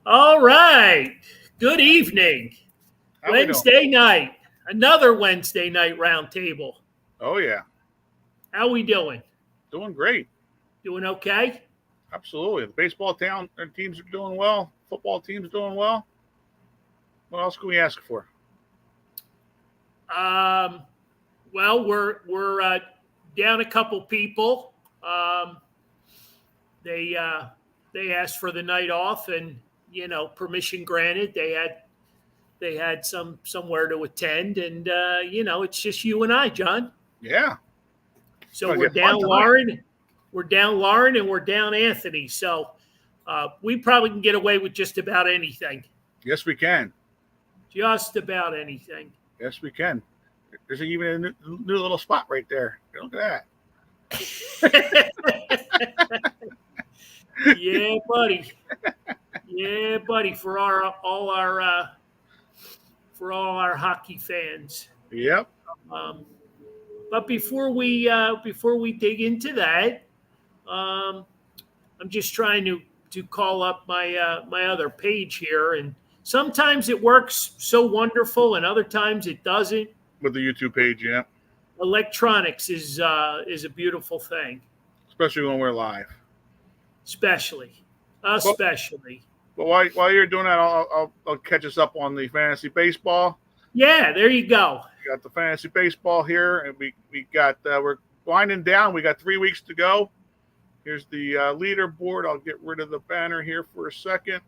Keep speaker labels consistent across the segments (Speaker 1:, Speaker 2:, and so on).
Speaker 1: All right. Good evening.
Speaker 2: How we doing?
Speaker 1: Wednesday night. Another Wednesday night roundtable.
Speaker 2: Oh yeah,
Speaker 1: How we doing?
Speaker 2: doing great.
Speaker 1: Doing okay?
Speaker 2: Absolutely. The baseball town teams are doing well. Football teams doing well. What else can we ask for?
Speaker 1: Um, well, we're down a couple people. Um, they they asked for the night off, and permission granted. They had somewhere to attend, and it's just you and I, John.
Speaker 2: Yeah, it's
Speaker 1: So
Speaker 2: gonna
Speaker 1: we're
Speaker 2: get fun
Speaker 1: down
Speaker 2: tonight.
Speaker 1: Lauren, and we're down Anthony. So we probably can get away with just about anything.
Speaker 2: Yes, we can.
Speaker 1: Just about anything.
Speaker 2: Yes, we can. There's even a new little spot right there. Look at
Speaker 1: Yeah, buddy. Yeah, buddy. For all our hockey fans.
Speaker 2: that. Yep.
Speaker 1: Um, but before we dig into that, um, I'm just trying to call up my other page here, and sometimes it works so wonderful, and other times it doesn't.
Speaker 2: With the YouTube page, yeah.
Speaker 1: Electronics is a beautiful thing,
Speaker 2: Especially when we're live.
Speaker 1: especially,
Speaker 2: Well,
Speaker 1: especially.
Speaker 2: but while you're doing that, I'll catch us up on the fantasy baseball.
Speaker 1: Yeah, there you go.
Speaker 2: We got the fantasy baseball here, and we got we're winding down. We got 3 weeks to go. Here's the leaderboard. I'll get rid of the banner here for a second.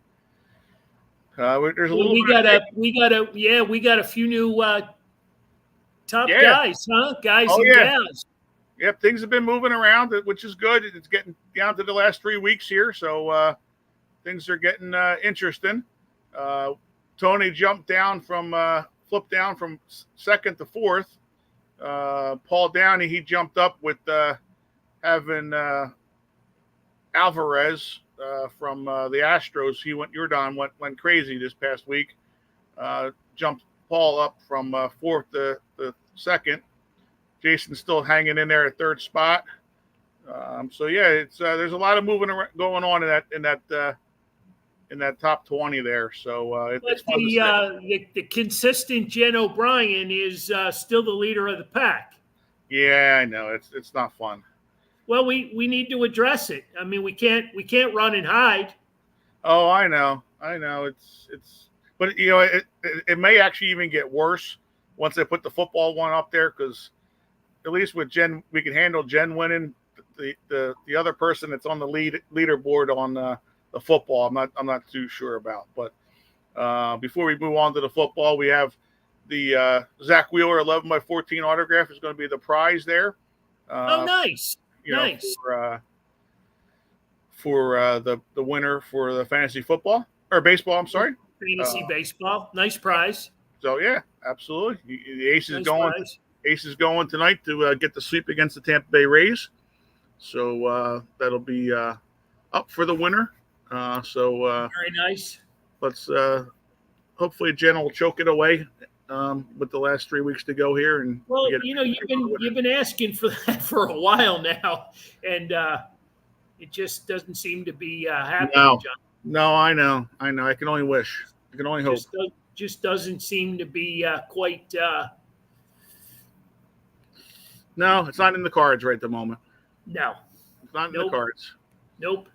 Speaker 2: There's a
Speaker 1: Well,
Speaker 2: little
Speaker 1: we
Speaker 2: bit
Speaker 1: got
Speaker 2: of
Speaker 1: a we got a yeah we got a few new top
Speaker 2: yeah.
Speaker 1: guys, huh? Guys
Speaker 2: Oh
Speaker 1: and
Speaker 2: yeah.
Speaker 1: gals.
Speaker 2: Yep. Things have been moving around, which is good. It's getting down to the last 3 weeks here, so things are getting interesting. Uh, Tony flipped down from second to fourth. Paul Downey, he jumped up with having Alvarez from the Astros. Went crazy this past week. Jumped Paul up from fourth to second. Jason's still hanging in there at third spot. So yeah, it's there's a lot of going on in that top 20 there. So it's
Speaker 1: But
Speaker 2: fun to see.
Speaker 1: the consistent Jen O'Brien is still the leader of the pack.
Speaker 2: Yeah, I know it's not fun.
Speaker 1: Well, we need to address it. I mean, we can't run and hide.
Speaker 2: Oh, I know. But it may actually even get worse once they put the football one up there, because at least with Jen, we can handle Jen winning. The other person that's on the leaderboard on the football, I'm not too sure about. But before we move on to the football, we have the Zach Wheeler 11x14 autograph is going to be the prize there.
Speaker 1: Oh, nice, nice.
Speaker 2: For the winner for the fantasy football or baseball. I'm sorry,
Speaker 1: Fantasy baseball, nice prize.
Speaker 2: So yeah, absolutely. The Ace is
Speaker 1: Nice
Speaker 2: going.
Speaker 1: prize.
Speaker 2: Ace is going tonight to get the sweep against the Tampa Bay Rays. So that'll be up for the winner.
Speaker 1: Very nice.
Speaker 2: Let's hopefully Jen will choke it away with the last 3 weeks to go here. And
Speaker 1: Well, you've been asking for that for a while now, and it just doesn't seem to be happening,
Speaker 2: No.
Speaker 1: John.
Speaker 2: No, I know. I can only wish. I can only hope.
Speaker 1: Just doesn't seem to be quite.
Speaker 2: No, it's not in the cards right at the moment.
Speaker 1: No.
Speaker 2: It's not in
Speaker 1: Nope.
Speaker 2: the cards.
Speaker 1: Nope.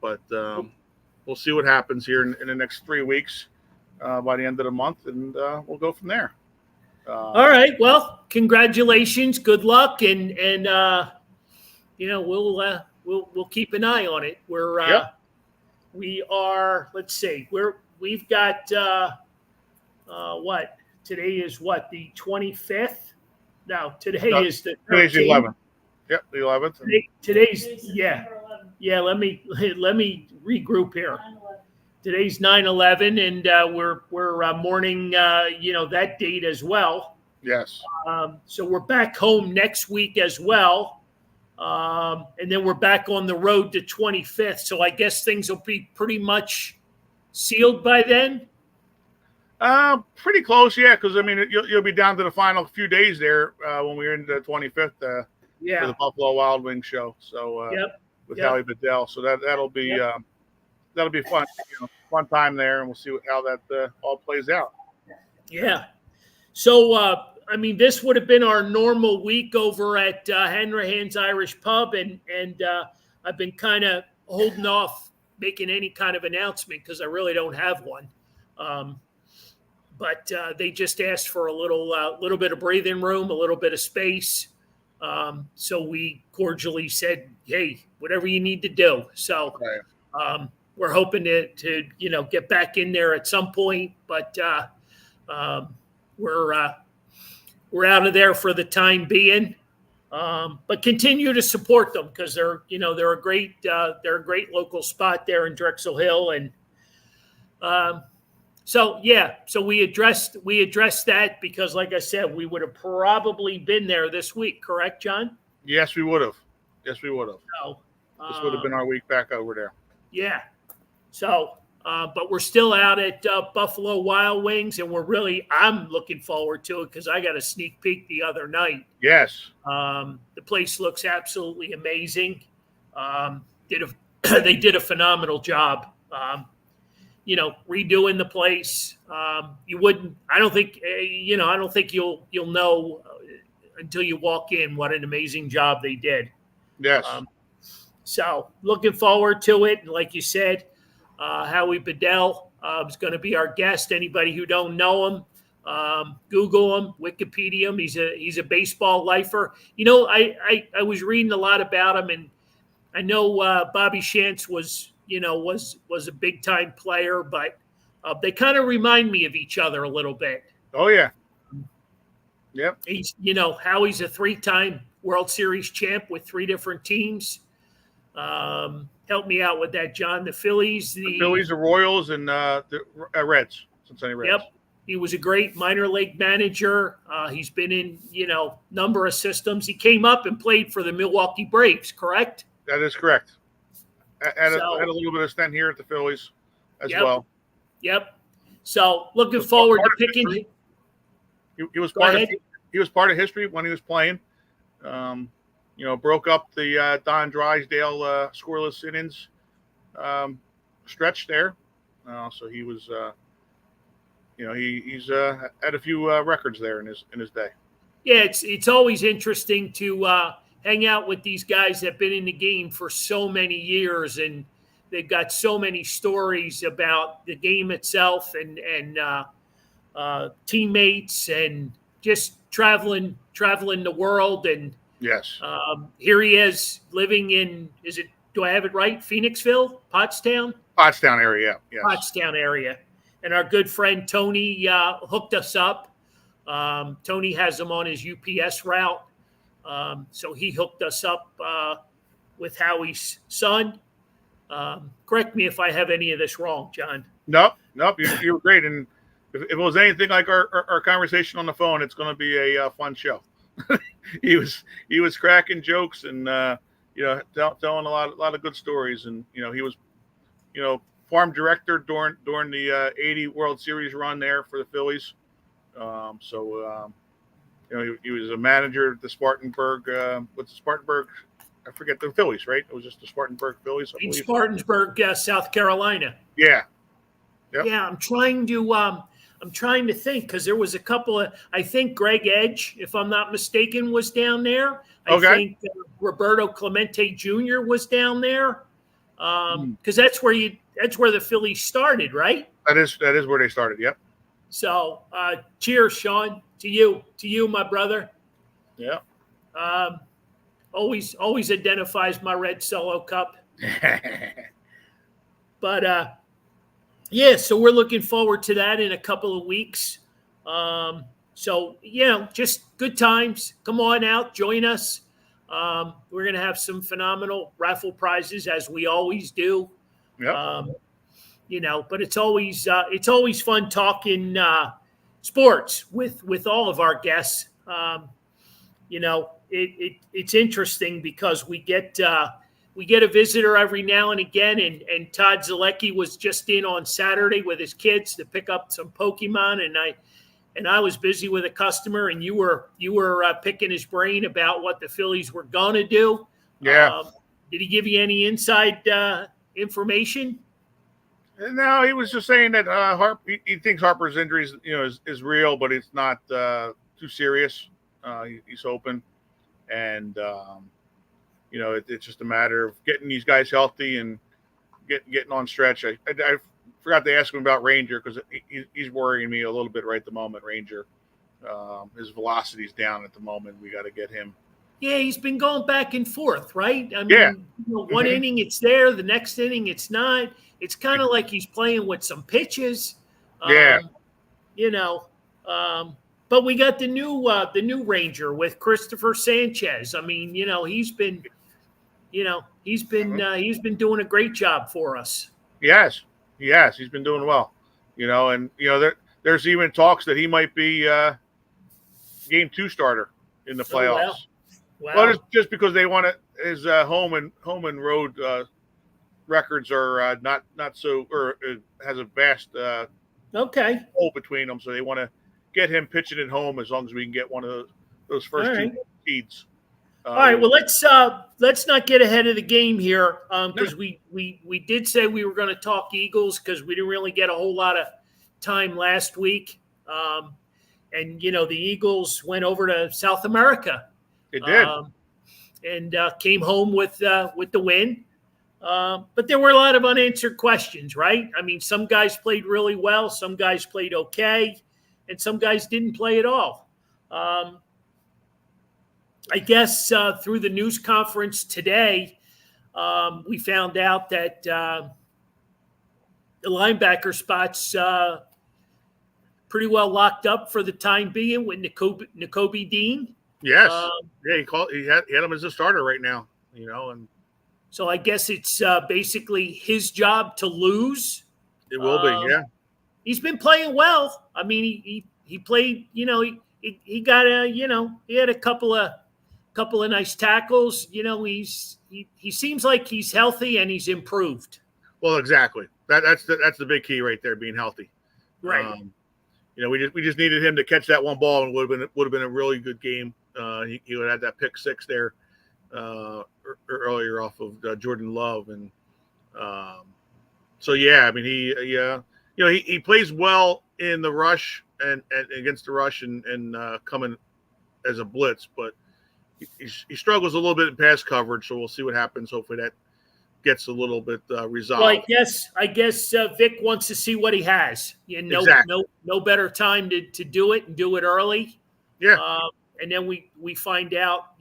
Speaker 2: But we'll see what happens here in the next 3 weeks by the end of the month, and we'll go from there.
Speaker 1: All right. Well, congratulations. Good luck, and we'll keep an eye on it. We are. Let's see. We've got what today is what the 25th. No, today's the 13th.
Speaker 2: Today's the 11th. Yep, the 11th.
Speaker 1: Today's yeah. Let me regroup here. Today's 9/11, and we're mourning that date as well.
Speaker 2: Yes.
Speaker 1: So we're back home next week as well, and then we're back on the road to 25th. So I guess things will be pretty much sealed by then.
Speaker 2: Pretty close, yeah. Because I mean, you'll be down to the final few days there when we're in the 25th for the Buffalo Wild Wings show. So with Howie Bedell, so that'll be that'll be fun. Fun time there, and we'll see how that all plays out.
Speaker 1: Yeah. So, I mean, this would have been our normal week over at Hanrahan's Irish Pub, and I've been kind of holding off making any kind of announcement because I really don't have one. But they just asked for a little bit of breathing room, a little bit of space. So we cordially said, "Hey, whatever you need to do." So we're hoping to get back in there at some point, but we're out of there for the time being. But continue to support them because they're a great local spot there in Drexel Hill, and so we addressed that because, like I said, we would have probably been there this week, correct, John?
Speaker 2: Yes, we would have. So, this would have been our week back over there.
Speaker 1: Yeah. So, but we're still out at Buffalo Wild Wings, and I'm looking forward to it because I got a sneak peek the other night.
Speaker 2: Yes.
Speaker 1: The place looks absolutely amazing. They did a phenomenal job. Redoing the place. I don't think you'll know until you walk in what an amazing job they did.
Speaker 2: Yes.
Speaker 1: So looking forward to it. And like you said, Howie Bedell is going to be our guest. Anybody who don't know him, Google him, Wikipedia him. He's a baseball lifer. I was reading a lot about him, and I know Bobby Shantz was a big time player, but they kind of remind me of each other a little bit.
Speaker 2: Oh yeah. Yep.
Speaker 1: Howie's a 3-time World Series champ with 3 different teams. Help me out with that, John. The Phillies, the
Speaker 2: Royals, and the Reds. Cincinnati Reds.
Speaker 1: Yep. He was a great minor league manager. He's been in, number of systems. He came up and played for the Milwaukee Braves, correct?
Speaker 2: That is correct. Had a little bit of stint here at the Phillies as well. Yep.
Speaker 1: So looking forward to picking.
Speaker 2: He was part of history when he was playing. Broke up the Don Drysdale scoreless innings stretch there. So he was, he's had a few records there in his day.
Speaker 1: Yeah, it's always interesting to hang out with these guys that have been in the game for so many years, and they've got so many stories about the game itself and teammates and just traveling the world. And
Speaker 2: yes,
Speaker 1: here he is living in, do I have it right? Phoenixville, Pottstown
Speaker 2: area. Yes.
Speaker 1: Pottstown area. And our good friend Tony hooked us up. Tony has him on his UPS route. So he hooked us up with Howie's son. Correct me if I have any of this wrong, John.
Speaker 2: Nope. You were great. And if it was anything like our conversation on the phone, it's going to be a fun show. He was cracking jokes and telling a lot of good stories. And he was farm director during the '80 World Series run there for the Phillies. He was a manager at the Spartanburg. What's the Spartanburg? I forget, the Phillies, right? It was just the Spartanburg Phillies.
Speaker 1: In Spartanburg, South Carolina.
Speaker 2: Yeah. Yep.
Speaker 1: Yeah, I'm trying to think because there was a couple of. I think Greg Edge, if I'm not mistaken, was down there. I think Roberto Clemente Jr. was down there because that's where the Phillies started, right?
Speaker 2: That is where they started. Yep.
Speaker 1: So, cheers, Sean, to you, my brother.
Speaker 2: Yeah.
Speaker 1: Always identifies my red Solo cup. But so we're looking forward to that in a couple of weeks. Just good times. Come on out, join us. We're gonna have some phenomenal raffle prizes as we always do.
Speaker 2: Yep.
Speaker 1: But it's always fun talking sports with all of our guests. It's interesting because we get a visitor every now and again, and Todd Zalecki was just in on Saturday with his kids to pick up some Pokemon, and I was busy with a customer, and you were picking his brain about what the Phillies were gonna do.
Speaker 2: Yeah.
Speaker 1: Did he give you any inside information?
Speaker 2: No, he was just saying that he thinks Harper's injury is real, but it's not too serious. He's hoping, and it's just a matter of getting these guys healthy and getting on stretch. I forgot to ask him about Ranger because he's worrying me a little bit right at the moment. Ranger, his velocity's down at the moment. We got to get him.
Speaker 1: Yeah, he's been going back and forth, right? I
Speaker 2: Yeah.
Speaker 1: mean, one inning it's there, the next inning it's not. It's kind of like he's playing with some pitches.
Speaker 2: Yeah.
Speaker 1: You know, but we got the new Ranger with Christopher Sanchez. I mean, he's been doing a great job for us.
Speaker 2: Yes, he's been doing well. And there's even talks that he might be game 2 starter in the playoffs.
Speaker 1: Oh, wow.
Speaker 2: Well, it's just because they want it. His home and road records are not so, or has a vast hole between them, so they want to get him pitching at home as long as we can get one of those first 2 seeds.
Speaker 1: All right. Well, let's not get ahead of the game here because we did say we were going to talk Eagles because we didn't really get a whole lot of time last week, and the Eagles went over to South America.
Speaker 2: They did,
Speaker 1: and came home with the win. But there were a lot of unanswered questions, right? I mean, some guys played really well, some guys played okay, and some guys didn't play at all. I guess through the news conference today, we found out that the linebacker spot's pretty well locked up for the time being with Nakobe Dean.
Speaker 2: Yes, he had him as a starter right now, and
Speaker 1: so I guess it's basically his job to lose.
Speaker 2: It will be, yeah.
Speaker 1: He's been playing well. I mean, he played. He got he had a couple of nice tackles. He seems like he's healthy and he's improved.
Speaker 2: Well, exactly. That's the big key right there, being healthy.
Speaker 1: Right.
Speaker 2: We just needed him to catch that one ball, and would have been a really good game. He would have had that pick 6 there earlier off of Jordan Love, and so yeah. I mean, he plays well in the rush and against the rush and coming as a blitz, but he struggles a little bit in pass coverage. So we'll see what happens. Hopefully that gets a little bit resolved.
Speaker 1: Well, I guess Vic wants to see what he has.
Speaker 2: Exactly.
Speaker 1: No better time to do it and do it early.
Speaker 2: Yeah.
Speaker 1: And then we find out,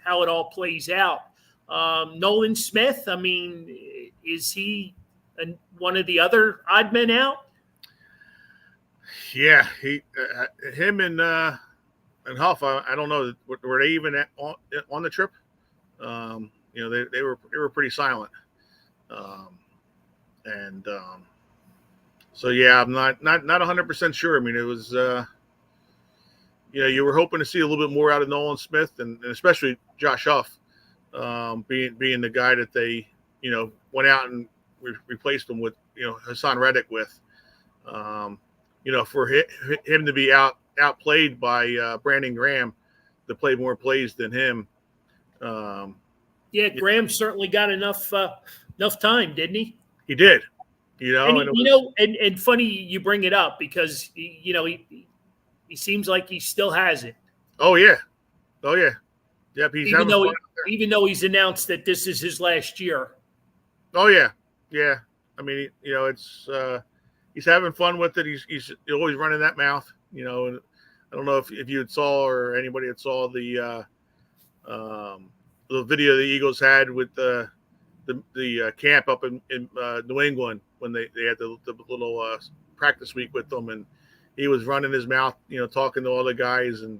Speaker 1: how it all plays out. Nolan Smith, I mean, is he one of the other odd men out?
Speaker 2: Yeah, him and Huff. I don't know. Were they even on the trip? They were pretty silent. So yeah, I'm not 100% sure. I mean, it was. You were hoping to see a little bit more out of Nolan Smith and especially Josh Huff, being the guy that they, went out and replaced him with, Hassan Reddick with. For him to be outplayed by Brandon Graham, to play more plays than him.
Speaker 1: Graham certainly got enough time, didn't he?
Speaker 2: He did.
Speaker 1: And funny you bring it up because he seems like he still has it.
Speaker 2: Oh yeah. Yep.
Speaker 1: Even though he's announced that this is his last year.
Speaker 2: Oh yeah. Yeah. I mean, it's he's having fun with it. He's always running that mouth. And I don't know if you had saw or anybody had saw the video the Eagles had with the camp up in New England when they had the little practice week with them, and he was running his mouth, talking to all the guys, and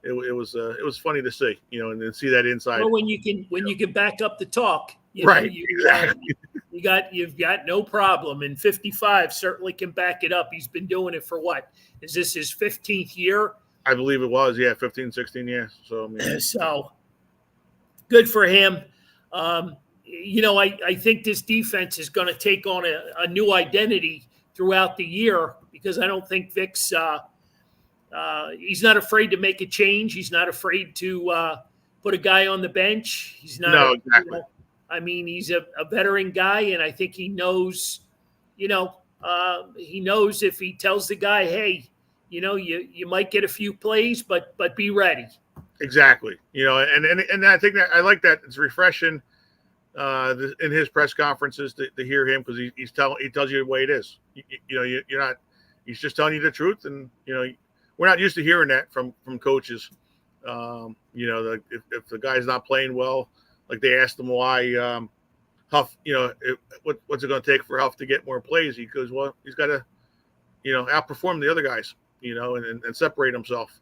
Speaker 2: it was funny to see, and see that inside.
Speaker 1: Well, when you can back up the talk,
Speaker 2: right?
Speaker 1: Exactly. You've got no problem, and 55 certainly can back it up. He's been doing it for what? Is this his 15th year?
Speaker 2: I believe it was, 15, 16 years. So, I mean.
Speaker 1: So good for him. I think this defense is going to take on a new identity throughout the year because I don't think Vic's he's not afraid to make a change. He's not afraid to put a guy on the bench. He's not.
Speaker 2: No, exactly.
Speaker 1: He's a veteran guy, and I think he knows he knows if he tells the guy, hey, you might get a few plays, but be ready.
Speaker 2: Exactly. And I think that I like that. It's refreshing in his press conferences to hear him, because he tells you the way it is. You're not. He's just telling you the truth, and we're not used to hearing that from coaches. If the guy's not playing well, like they asked him why Huff, what's it going to take for Huff to get more plays? He goes, well, he's got to outperform the other guys, and separate himself.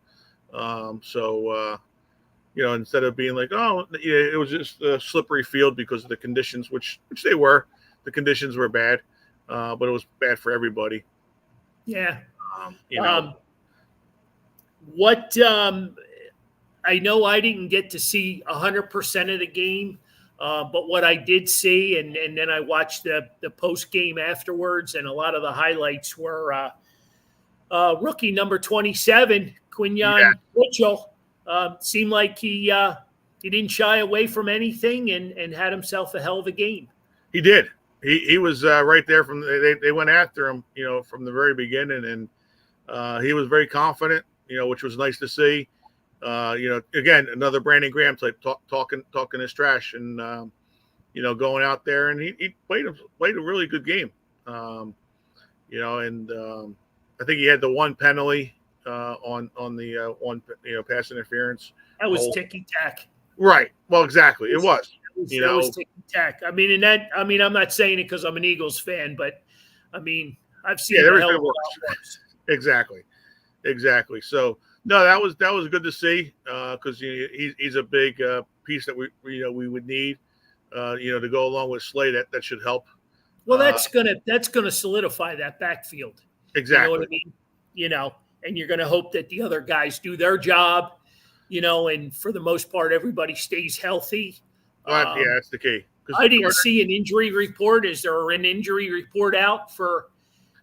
Speaker 2: Instead of being like, oh, yeah, it was just a slippery field because of the conditions, which they were. The conditions were bad, but it was bad for everybody.
Speaker 1: Yeah. What I know I didn't get to see 100% of the game, but what I did see, and then I watched the post game afterwards, and a lot of the highlights were rookie number 27, Quinyon Mitchell. Seemed like he didn't shy away from anything and had himself a hell of a game.
Speaker 2: He did. He was right there from they went after him, from the very beginning, and he was very confident, which was nice to see. Again, another Brandon Graham type talking his trash, and going out there, and he played a really good game. And I think he had the one penalty on the one pass interference.
Speaker 1: That was ticky tack.
Speaker 2: Right. Well, exactly. It was.
Speaker 1: That was ticky tack. I mean, I'm not saying it because I'm an Eagles fan, but I mean, I've seen the hell of a lot worse.
Speaker 2: Exactly. So no, that was good to see, because he's a big piece that we would need, to go along with Slay. That should help.
Speaker 1: Well, that's gonna solidify that backfield.
Speaker 2: Exactly.
Speaker 1: You know what I mean? And you're gonna hope that the other guys do their job, and for the most part, everybody stays healthy.
Speaker 2: Yeah, that's the key.
Speaker 1: I didn't see an injury report. Is there an injury report out for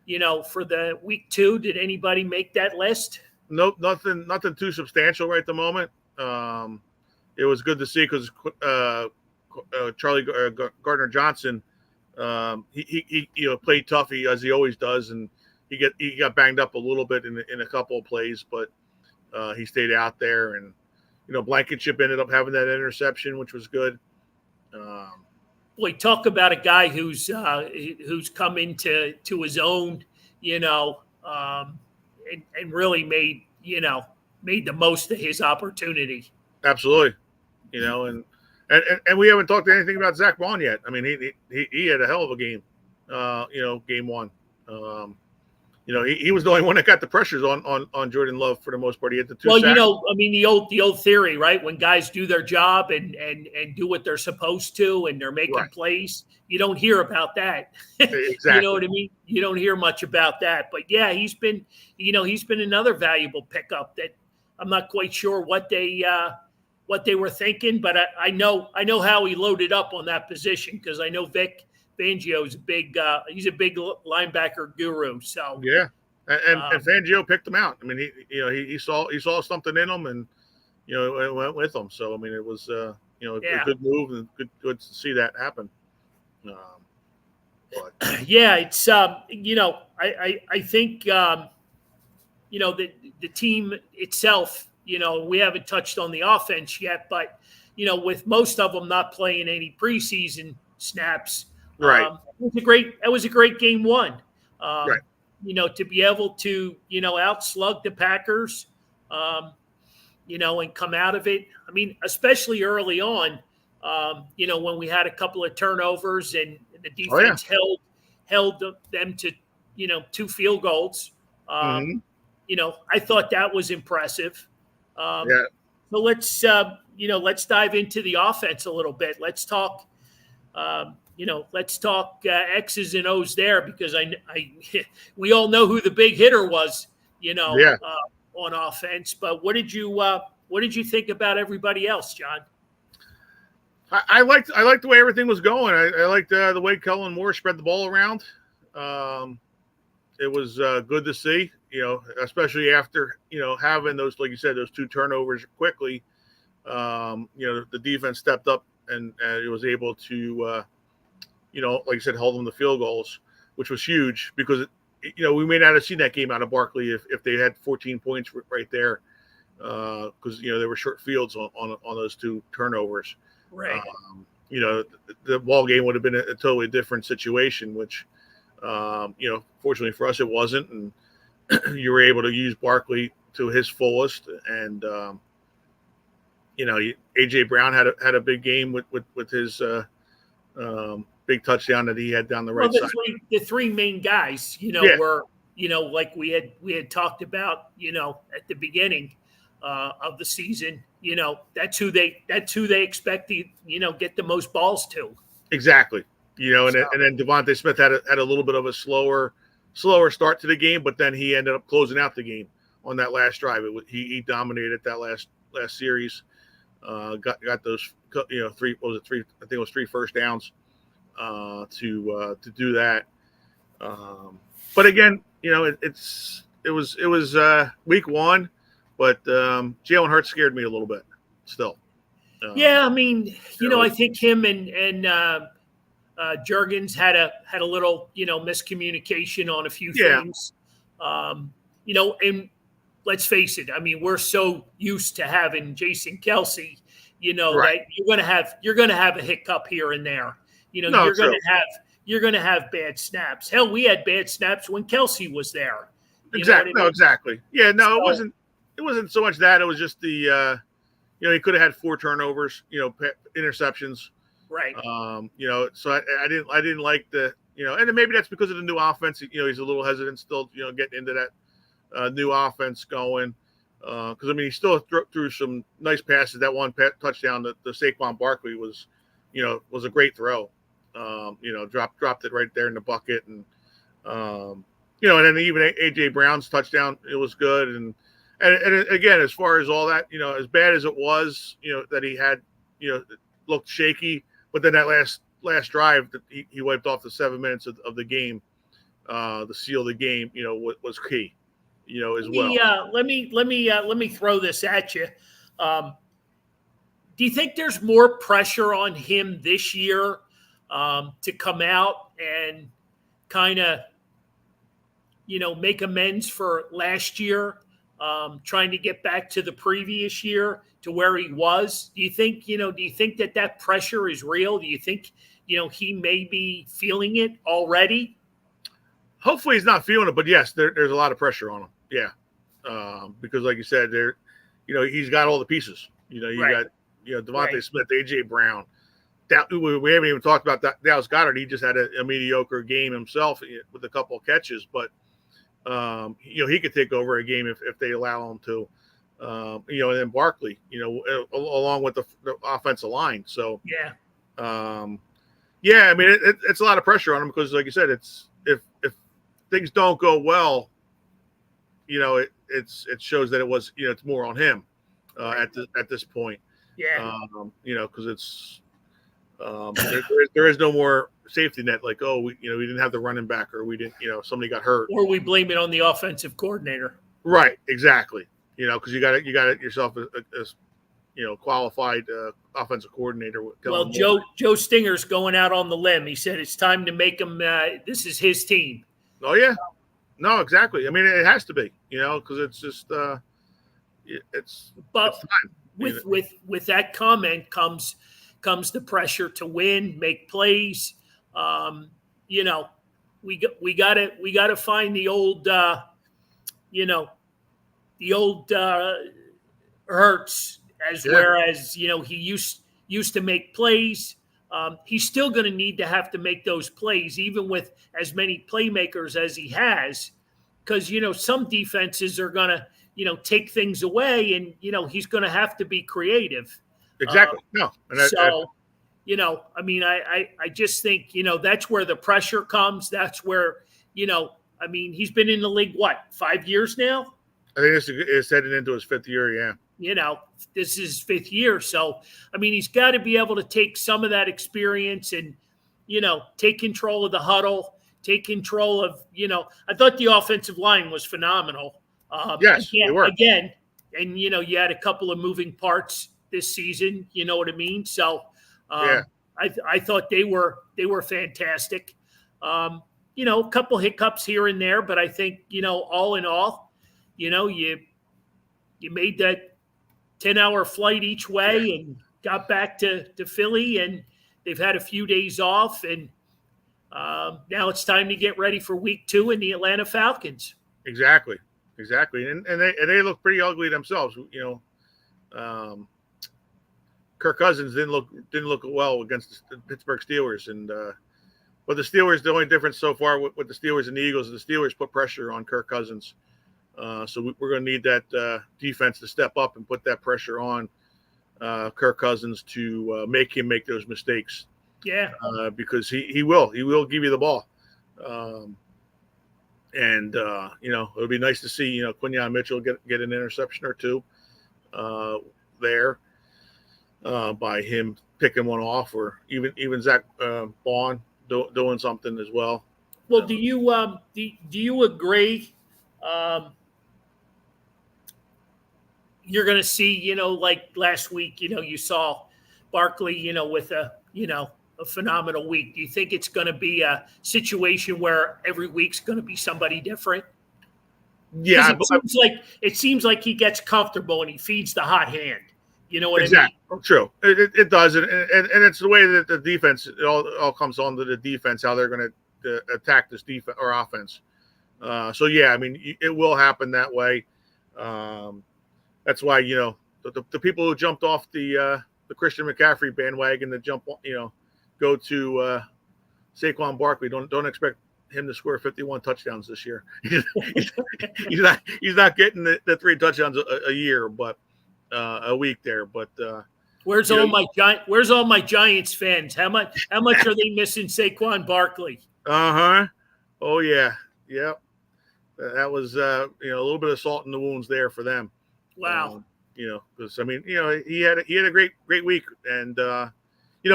Speaker 1: the week 2? Did anybody make that list?
Speaker 2: Nope, nothing too substantial right at the moment. It was good to see, because Charlie Gardner Johnson, he played tough, as he always does, and he got banged up a little bit in a couple of plays, but he stayed out there, and Blankenship ended up having that interception, which was good.
Speaker 1: Boy, talk about a guy who's come into his own, and really made the most of his opportunity.
Speaker 2: Absolutely, and we haven't talked anything about Zach Vaughn yet. I mean, he had a hell of a game, game 1. He was the only one that got the pressures on Jordan Love for the most part. He had the 2 sacks.
Speaker 1: I mean, the old theory, right? When guys do their job and do what they're supposed to, and they're making plays, you don't hear about that.
Speaker 2: Exactly.
Speaker 1: You know what I mean? You don't hear much about that. But yeah, he's been another valuable pickup that I'm not quite sure what they were thinking, but I know how he loaded up on that position, because I know Vic Fangio is he's a big linebacker guru. So
Speaker 2: yeah, and Fangio picked him out. I mean, he saw something in him, and went with him. So I mean, it was a good move, and good to see that happen.
Speaker 1: Yeah, it's I think the team itself. We haven't touched on the offense yet, but with most of them not playing any preseason snaps.
Speaker 2: Right.
Speaker 1: That was a great game 1.
Speaker 2: Right.
Speaker 1: To be able to, outslug the Packers, and come out of it. I mean, especially early on, when we had a couple of turnovers and the defense held them to, 2 field goals. I thought that was impressive. So let's dive into the offense a little bit. Let's talk. Let's talk X's and O's there, because we all know who the big hitter was, on offense. But what did you think about everybody else, John?
Speaker 2: I liked the way everything was going. I liked the way Kellen Moore spread the ball around. It was good to see, especially after having those, like you said, those 2 turnovers quickly. The defense stepped up and it was able to. Like I said, hold them to field goals. which was huge because we may not have seen that game out of Barkley if they had 14 points right there, because there were short fields on those two turnovers.
Speaker 1: Right.
Speaker 2: The ball game would have been a totally different situation, which fortunately for us it wasn't, and you were able to use Barkley to his fullest, and AJ Brown had a big game with his big touchdown that he had down the right side.
Speaker 1: The three main guys, were like we had talked about, at the beginning of the season. That's who they expect to get the most balls to.
Speaker 2: Exactly. And then Devontae Smith had a little bit of a slower start to the game, but then he ended up closing out the game on that last drive. He dominated that last series. Got those three. What was it? Three. I think it was 3 first downs to do that. But again, it was week 1, but Jalen Hurts scared me a little bit still.
Speaker 1: Yeah, I mean, I think him and Jurgens had a little miscommunication on a few things. And let's face it, I mean, we're so used to having Jason Kelce,
Speaker 2: right.
Speaker 1: that you're gonna have a hiccup here and there. You're gonna have bad snaps. Hell, we had bad snaps when Kelce was there.
Speaker 2: Exactly. No, exactly. Yeah, no, it wasn't so much that. It was just the he could have had 4 turnovers, interceptions.
Speaker 1: Right.
Speaker 2: So I didn't like the, and then maybe that's because of the new offense. He's a little hesitant still, getting into that new offense going. Because he still threw some nice passes. That one touchdown, the Saquon Barkley was a great throw. Dropped it right there in the bucket, and and then even AJ Brown's touchdown, it was good. And again, as far as all that, as bad as it was, that he had, it looked shaky. But then that last drive that he wiped off the 7 minutes of the game, the seal of the game, was key, as well.
Speaker 1: Let me throw this at you. Do you think there's more pressure on him this year to come out and kind of, make amends for last year, trying to get back to the previous year to where he was? Do you think that pressure is real? Do you think, he may be feeling it already?
Speaker 2: Hopefully he's not feeling it, but yes, there's a lot of pressure on him. Yeah. Because like you said, he's got all the pieces.
Speaker 1: Right.
Speaker 2: got, Devontae Smith, AJ Brown. We haven't even talked about that. Dallas Goedert. He just had a mediocre game himself with a couple of catches, but he could take over a game if they allow him to. And then Barkley, along with the offensive line. So
Speaker 1: yeah.
Speaker 2: I mean, it's a lot of pressure on him because, like you said, it's if things don't go well, it shows that it was, it's more on him at this point.
Speaker 1: Yeah.
Speaker 2: Because it's there is no more safety net. Like, we didn't have the running back, or we didn't, somebody got hurt,
Speaker 1: or we blame it on the offensive coordinator.
Speaker 2: Right. Exactly. Because you got it yourself as qualified offensive coordinator.
Speaker 1: Well, Joe Stinger's going out on the limb. He said it's time to make him. This is his team.
Speaker 2: Oh yeah, no, exactly. I mean, it has to be, because it's just it's.
Speaker 1: But
Speaker 2: it's time.
Speaker 1: With that comment comes the pressure to win, make plays. We got to find the old Hurts, whereas he used to make plays. He's still going to need to have to make those plays, even with as many playmakers as he has, because some defenses are going to take things away, and he's going to have to be creative.
Speaker 2: Exactly. No.
Speaker 1: I mean, I just think that's where the pressure comes. That's where I mean, he's been in the league 5 years now.
Speaker 2: I think this is heading into his 5th year. Yeah.
Speaker 1: This is his 5th year. So, I mean, he's got to be able to take some of that experience and, take control of the huddle, take control of, I thought the offensive line was phenomenal.
Speaker 2: Yes, they were.
Speaker 1: Again, and, you had a couple of moving parts this season, you know what I mean? So, I thought they were fantastic. a couple hiccups here and there, but I think, all in all, you made that 10-hour flight each
Speaker 2: Yeah,
Speaker 1: way and got back to Philly, and they've had a few days off, and now it's time to get ready for week 2 in the Atlanta Falcons.
Speaker 2: exactly, and they look pretty ugly themselves. Kirk Cousins didn't look well against the Pittsburgh Steelers, and but the Steelers, the only difference so far with the Steelers and the Eagles is the Steelers put pressure on Kirk Cousins. So we're going to need that defense to step up and put that pressure on Kirk Cousins to make him make those mistakes.
Speaker 1: Yeah,
Speaker 2: because he will give you the ball, and it'll be nice to see Quinyon Mitchell get an interception or two there by him picking one off, or even Zach Bond doing something as well.
Speaker 1: Well, do you agree? You're going to see, like last week, you saw Barkley, with a phenomenal week. Do you think it's going to be a situation where every week's going to be somebody different?
Speaker 2: Yeah,
Speaker 1: it seems like he gets comfortable and he feeds the hot hand. You know what
Speaker 2: exactly.
Speaker 1: I mean?
Speaker 2: True. It does, and it's the way that the defense. It all comes on to the defense, how they're going to attack this defense or offense. So yeah, I mean, it will happen that way. That's why the people who jumped off the Christian McCaffrey bandwagon to go to Saquon Barkley don't expect him to score 51 touchdowns this year. he's not getting the 3 touchdowns a year, but a week there. But
Speaker 1: where's all my Giants fans? How much are they missing Saquon Barkley?
Speaker 2: Oh yeah, yep. That was a little bit of salt in the wounds there for them.
Speaker 1: Wow.
Speaker 2: Because I mean, he had a great week, and but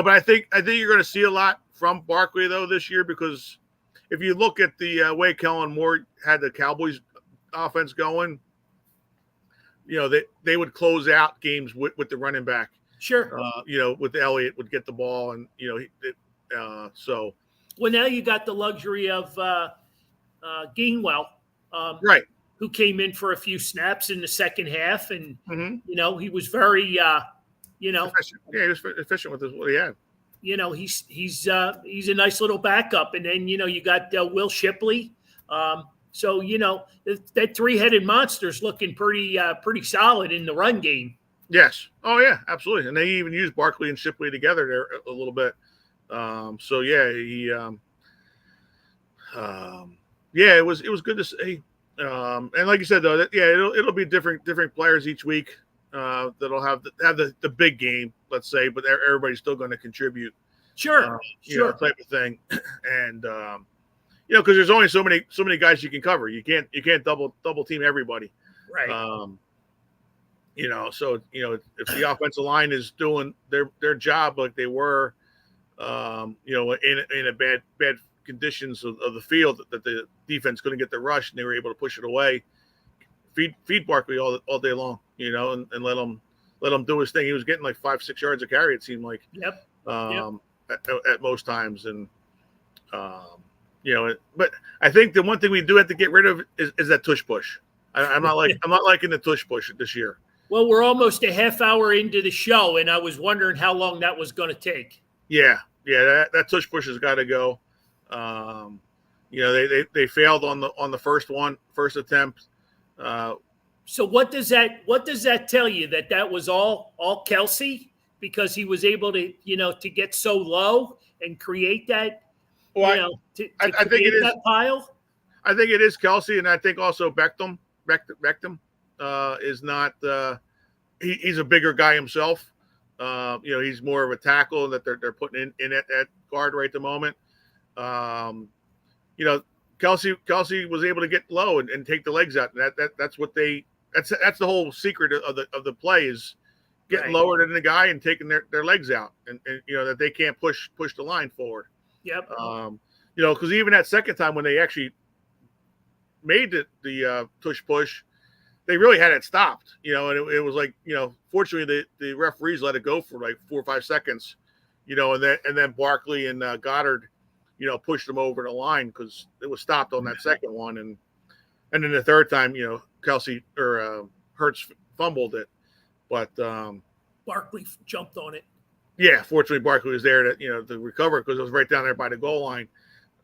Speaker 2: I think you're going to see a lot from Barkley though this year, because if you look at the way Kellen Moore had the Cowboys offense going, they would close out games with the running back.
Speaker 1: Sure.
Speaker 2: With Elliott would get the ball, and so.
Speaker 1: Well, now you got the luxury of Gainwell,
Speaker 2: right,
Speaker 1: who came in for a few snaps in the second half, and he was very,
Speaker 2: efficient. Yeah, he was efficient with what he had.
Speaker 1: He's a nice little backup, and then you got Will Shipley. So that 3-headed monster's looking pretty solid in the run game.
Speaker 2: Yes. Oh yeah, absolutely. And they even used Barkley and Shipley together there a little bit. So yeah, he. It was good to see. And like you said though, it'll be different players each week. That'll have the big game, let's say, but everybody's still going to contribute.
Speaker 1: Sure.
Speaker 2: Type of thing, and because there's only so many guys you can cover. You can't double team everybody.
Speaker 1: Right.
Speaker 2: So if the offensive line is doing their job like they were, in a bad conditions of the field, that the defense couldn't get the rush and they were able to push it away. Feed Barkley all day long, and let him do his thing. He was getting like 5-6 yards a carry, it seemed like.
Speaker 1: Yep.
Speaker 2: At most times, and but I think the one thing we do have to get rid of is that tush push. I'm not liking the tush push this year.
Speaker 1: Well, we're almost a half hour into the show, and I was wondering how long that was going to take.
Speaker 2: Yeah, that tush push has got to go. They failed on the first attempt.
Speaker 1: So what does that tell you? That was all Kelsey, because he was able to to get so low and create that.
Speaker 2: I think it is
Speaker 1: that pile.
Speaker 2: I think it is Kelsey, and I think also Beckham is not. He's a bigger guy himself. He's more of a tackle that they're putting in at guard right at the moment. Kelsey was able to get low and take the legs out. And that's the whole secret of the play, is getting lower than the guy and taking their legs out, and that they can't push the line forward.
Speaker 1: Yep.
Speaker 2: Because even that second time when they actually made the tush push, they really had it stopped. And it was like, fortunately the referees let it go for like 4 or 5 seconds. And then Barkley and Goddard pushed them over the line because it was stopped on that second one, and then the third time, Kelsey or Hurts fumbled it, but
Speaker 1: Barkley jumped on it.
Speaker 2: Yeah, fortunately Barkley was there to recover because it was right down there by the goal line.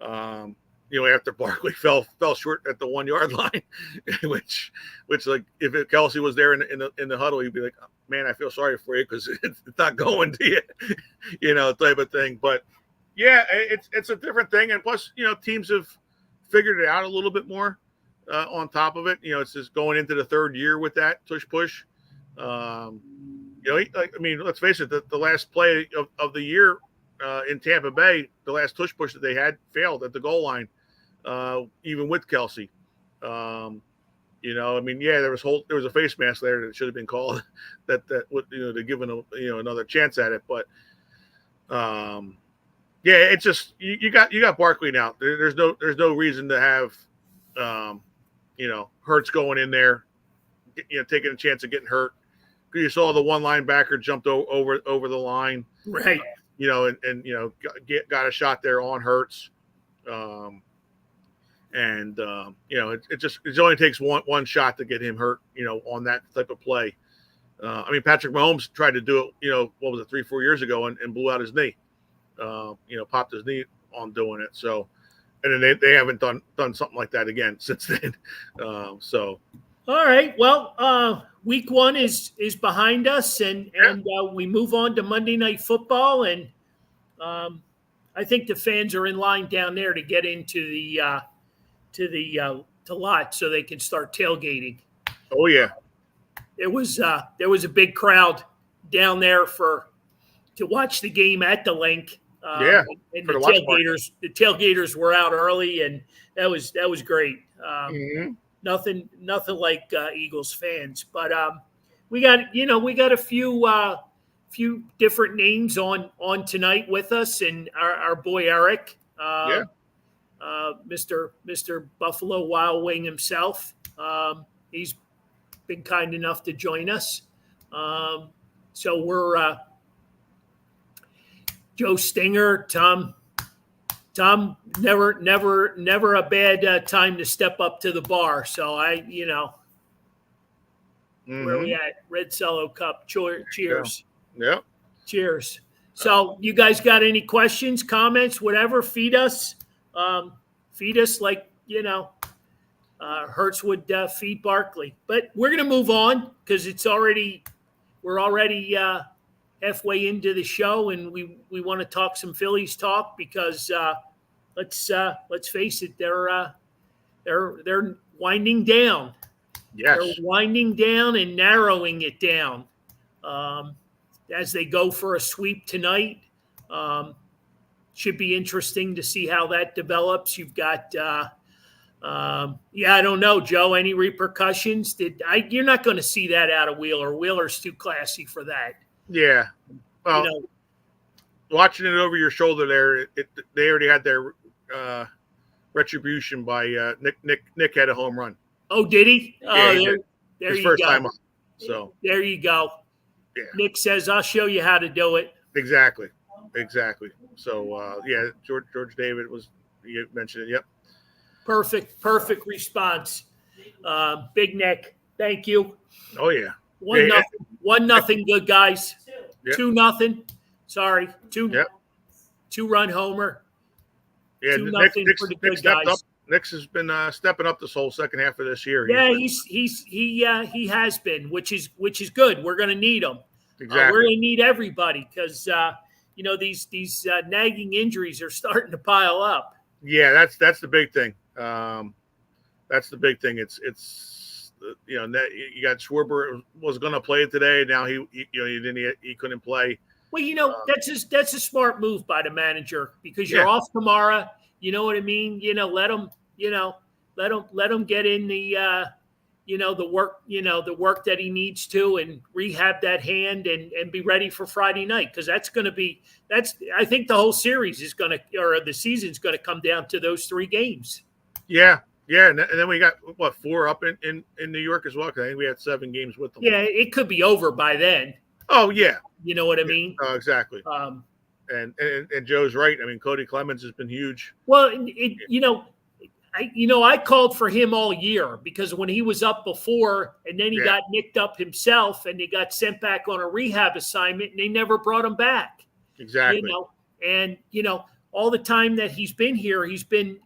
Speaker 2: After Barkley fell short at the 1 yard line, which like if Kelsey was there in the huddle, he'd be like, "Man, I feel sorry for you because it's not going to you," type of thing. But yeah, it's a different thing, and plus, teams have figured it out a little bit more. On top of it, it's just going into the third year with that tush push. Let's face it, the last play of the year in Tampa Bay, the last tush push that they had failed at the goal line, even with Kelsey. There was a face mask there that should have been called that would to give another chance at it, but it's just you got Barkley now. There's no reason to have Hurts going in there, taking a chance of getting hurt. You saw the one linebacker jumped over the line,
Speaker 1: right?
Speaker 2: Got a shot there on Hurts, it only takes one shot to get him hurt, on that type of play. Patrick Mahomes tried to do it, what was it, 3-4 years ago, and blew out his knee, popped his knee on doing it. So, and then they haven't done something like that again since then.
Speaker 1: All right. Well, week one is behind us, and we move on to Monday Night Football, and I think the fans are in line down there to get into the lot so they can start tailgating.
Speaker 2: Oh yeah,
Speaker 1: there was a big crowd down there to watch the game at the link. And the tailgaters were out early, and that was great. Nothing like Eagles fans, but we got a few different names on tonight with us, and our boy Eric, Mr. Buffalo Wild Wing himself. He's been kind enough to join us. So we're Joe Stinger, Tom, never a bad time to step up to the bar. So where we at? Red Cello Cup. Cheers.
Speaker 2: Yeah.
Speaker 1: Cheers. So you guys got any questions, comments, whatever? Feed us like, Hurts would feed Barkley. But we're going to move on because we're already halfway into the show, and we want to talk some Phillies talk because let's face it, they're winding down.
Speaker 2: Yes.
Speaker 1: They're winding down and narrowing it down as they go for a sweep tonight. Should be interesting to see how that develops. You've got I don't know, Joe, any repercussions? You're not going to see that out of Wheeler. Wheeler's too classy for that.
Speaker 2: Yeah. Well, watching it over your shoulder there, they already had their retribution by Nick had a home run.
Speaker 1: Oh, did he?
Speaker 2: Yeah,
Speaker 1: there
Speaker 2: his
Speaker 1: you
Speaker 2: first
Speaker 1: go.
Speaker 2: time up. So
Speaker 1: there you go.
Speaker 2: Yeah.
Speaker 1: Nick says, "I'll show you how to do it."
Speaker 2: Exactly. So George David you mentioned it. Yep.
Speaker 1: Perfect response. Big Nick, thank you.
Speaker 2: Oh yeah.
Speaker 1: 1-0. Good guys.
Speaker 2: Yep.
Speaker 1: 2-0. Sorry, 2.
Speaker 2: Yep.
Speaker 1: 2-run homer.
Speaker 2: Yeah,
Speaker 1: 2-0 for the good guys.
Speaker 2: Nick's has been stepping up this whole second half of this year.
Speaker 1: Yeah, he has been, which is good. We're going to need him.
Speaker 2: Exactly.
Speaker 1: We're going to need everybody because these nagging injuries are starting to pile up.
Speaker 2: Yeah, that's the big thing. That's the big thing. It's you got Schwarber was going to play today. Now he couldn't play.
Speaker 1: Well, that's a smart move by the manager because you're off tomorrow. You know what I mean? Let him get in the the work that he needs to and rehab that hand and be ready for Friday night because I think the whole series the season's going to come down to those 3 games.
Speaker 2: Yeah. Yeah, and then we got 4 up in New York as well. Because I think we had 7 games with them.
Speaker 1: Yeah, it could be over by then.
Speaker 2: Oh yeah,
Speaker 1: you know what I mean.
Speaker 2: Exactly. and Joe's right. I mean, Cody Clemens has been huge.
Speaker 1: Well, I called for him all year because when he was up before and then he got nicked up himself and he got sent back on a rehab assignment and they never brought him back.
Speaker 2: Exactly.
Speaker 1: And all the time that he's been here, he's been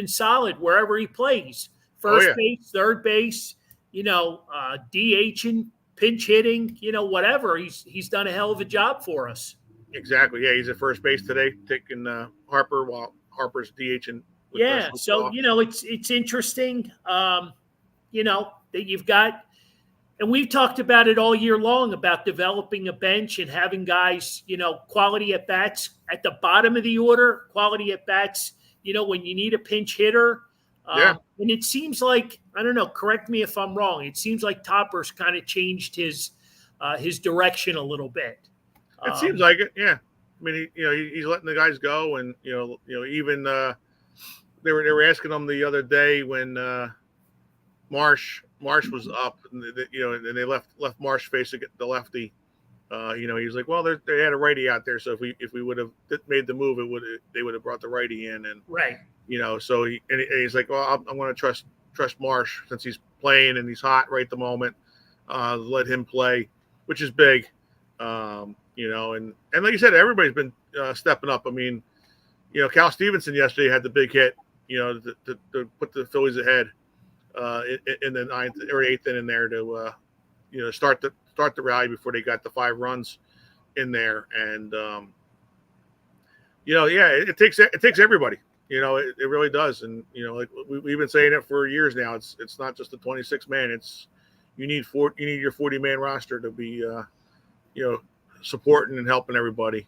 Speaker 1: solid wherever he plays. First base, third base, DHing, pinch hitting, whatever. He's done a hell of a job for us.
Speaker 2: Exactly. Yeah, he's at first base today, taking Harper while Harper's DHing.
Speaker 1: Yeah, so it's interesting, that you've got, and we've talked about it all year long about developing a bench and having guys, quality at bats at the bottom of the order, quality at bats, when you need a pinch hitter. And it seems like, I don't know, correct me if I'm wrong. It seems like Topper's kind of changed his direction a little bit.
Speaker 2: It seems like it, yeah. I mean, he's letting the guys go, and even. They were asking him the other day when Marsh was up, and they left Marsh facing the lefty. He was like, well, they had a righty out there, so if we would have made the move, they would have brought the righty in, and
Speaker 1: right.
Speaker 2: So he's like, well, I'm going to trust Marsh since he's playing and he's hot right at the moment. Let him play, which is big. And like you said, everybody's been stepping up. I mean, Cal Stevenson yesterday had the big hit. To put the Phillies ahead in the 9th or 8th inning there to start the rally before they got the 5 runs in there, and it takes everybody. It really does, and like we've been saying it for years now. It's not just a 26-man. It's you need your 40-man roster to be supporting and helping everybody,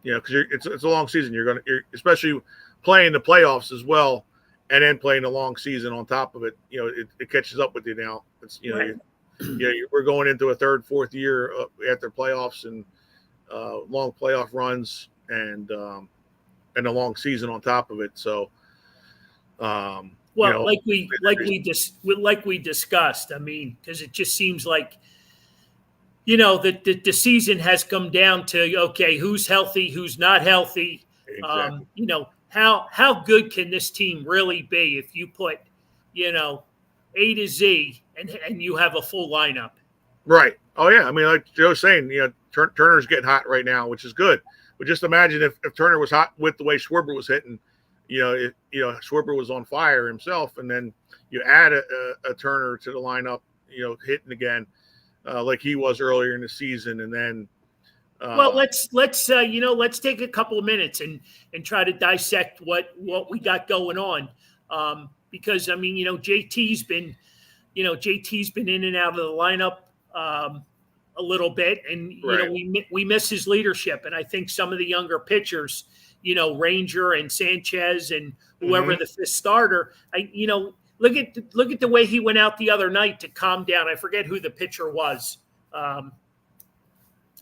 Speaker 2: because it's a long season. You're especially playing the playoffs as well, and then playing a long season on top of it. It catches up with you now. It's
Speaker 1: right.
Speaker 2: We're going into a 3rd, 4th year after playoffs and long playoff runs and a long season on top of it. So,
Speaker 1: like we discussed. I mean, because it just seems like. The season has come down to, okay, who's healthy, who's not healthy.
Speaker 2: Exactly.
Speaker 1: How good can this team really be if you put, A to Z and you have a full lineup?
Speaker 2: Right. Oh, yeah. I mean, like Joe's saying, Turner's getting hot right now, which is good. But just imagine if Turner was hot with the way Schwarber was hitting, if Schwarber was on fire himself, and then you add a Turner to the lineup, hitting again. Like he was earlier in the season, and then.
Speaker 1: Well, let's take a couple of minutes and try to dissect what we got going on, because I mean JT's been in and out of the lineup a little bit, and we miss his leadership, and I think some of the younger pitchers, Ranger and Sanchez and whoever the 5th starter, Look at the way he went out the other night to calm down. I forget who the pitcher was.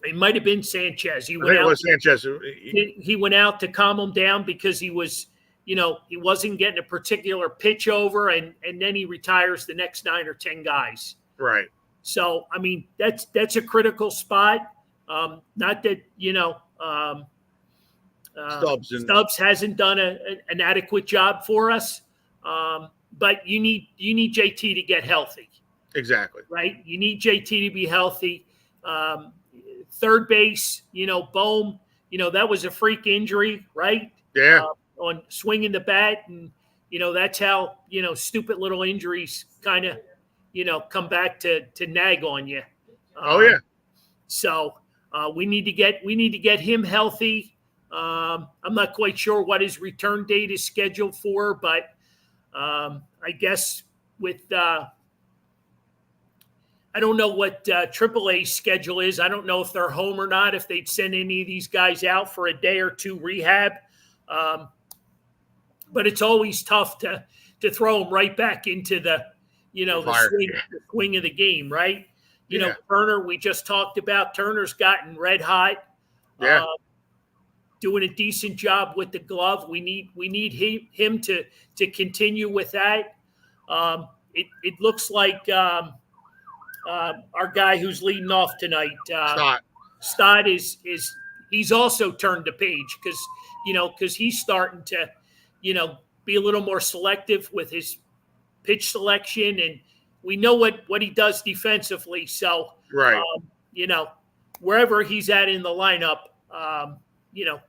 Speaker 1: It might have been Sanchez.
Speaker 2: It was Sanchez.
Speaker 1: He went out to calm him down because he was, he wasn't getting a particular pitch over, and then he retires the next 9 or 10 guys.
Speaker 2: Right.
Speaker 1: So I mean that's a critical spot. Not that Stubbs hasn't done an adequate job for us. But you need JT to get healthy.
Speaker 2: Exactly.
Speaker 1: Right? You need JT to be healthy. Third base, Bohm, that was a freak injury, right?
Speaker 2: Yeah.
Speaker 1: On swinging the bat. And, that's how, stupid little injuries kind of, come back to nag on you. So we need to get him healthy. I'm not quite sure what his return date is scheduled for, but I guess with I don't know what AAA's schedule is. I don't know if they're home or not, if they'd send any of these guys out for a day or two rehab. But it's always tough to throw them right back into the swing of the game, right? Turner, we just talked about. Turner's gotten red hot.
Speaker 2: Yeah.
Speaker 1: Doing a decent job with the glove. We need him to continue with that. It looks like our guy who's leading off tonight, Stott is he's also turned the page because he's starting to be a little more selective with his pitch selection, and we know what he does defensively. So
Speaker 2: Right.
Speaker 1: you know, wherever he's at in the lineup,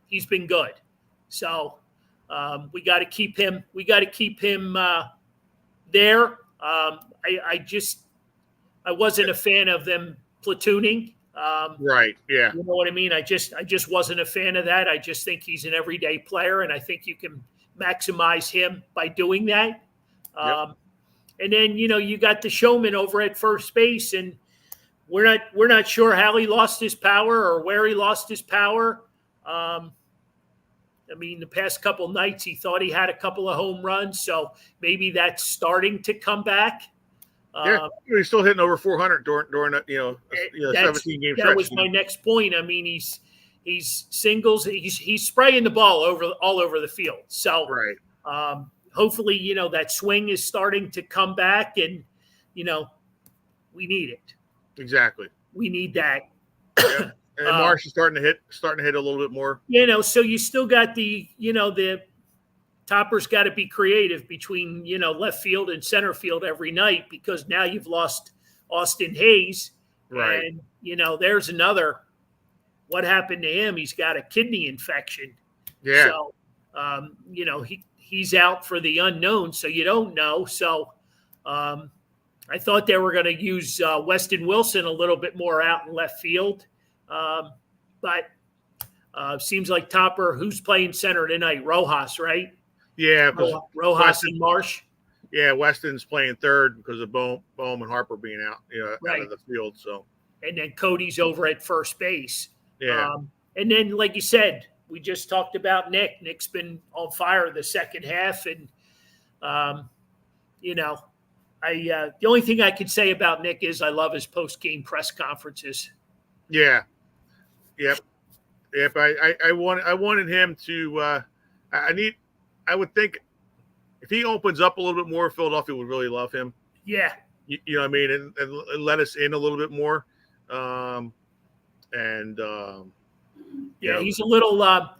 Speaker 1: he's been good. So we got to keep him. We got to keep him there. I wasn't a fan of them platooning.
Speaker 2: Right. Yeah.
Speaker 1: You know what I mean? I just wasn't a fan of that. I just think he's an everyday player, and I think you can maximize him by doing that.
Speaker 2: Yep.
Speaker 1: And then you got the showman over at first base, and we're not sure how he lost his power or where he lost his power. I mean, the past couple nights he thought he had a couple of home runs, so maybe that's starting to come back.
Speaker 2: Yeah, he's still hitting over 400 during a 17 game stretch.
Speaker 1: That was my next point. I mean, he's singles. He's spraying the ball all over the field. So
Speaker 2: right.
Speaker 1: Hopefully, that swing is starting to come back, and we need it.
Speaker 2: Exactly.
Speaker 1: We need that.
Speaker 2: Yeah. And Marsh is starting to hit a little bit more.
Speaker 1: So you still got the Topper's got to be creative between left field and center field every night, because now you've lost Austin Hayes,
Speaker 2: right?
Speaker 1: And there's another. What happened to him? He's got a kidney infection.
Speaker 2: Yeah.
Speaker 1: So he's out for the unknown, so you don't know. So I thought they were going to use Weston Wilson a little bit more out in left field, but seems like Topper, who's playing center tonight, Rojas, right?
Speaker 2: Yeah,
Speaker 1: Rojas
Speaker 2: Weston,
Speaker 1: and Marsh.
Speaker 2: Yeah, Weston's playing third because of Bohm and Harper being out,
Speaker 1: right.
Speaker 2: out of the field. So,
Speaker 1: and then Cody's over at first base.
Speaker 2: Yeah,
Speaker 1: and then like you said, we just talked about Nick. Nick's been on fire the second half, and the only thing I can say about Nick is I love his post game press conferences.
Speaker 2: Yeah. Yep. I wanted him to. I would think if he opens up a little bit more, Philadelphia would really love him.
Speaker 1: Yeah.
Speaker 2: You know what I mean? And let us in a little bit more.
Speaker 1: He's a little I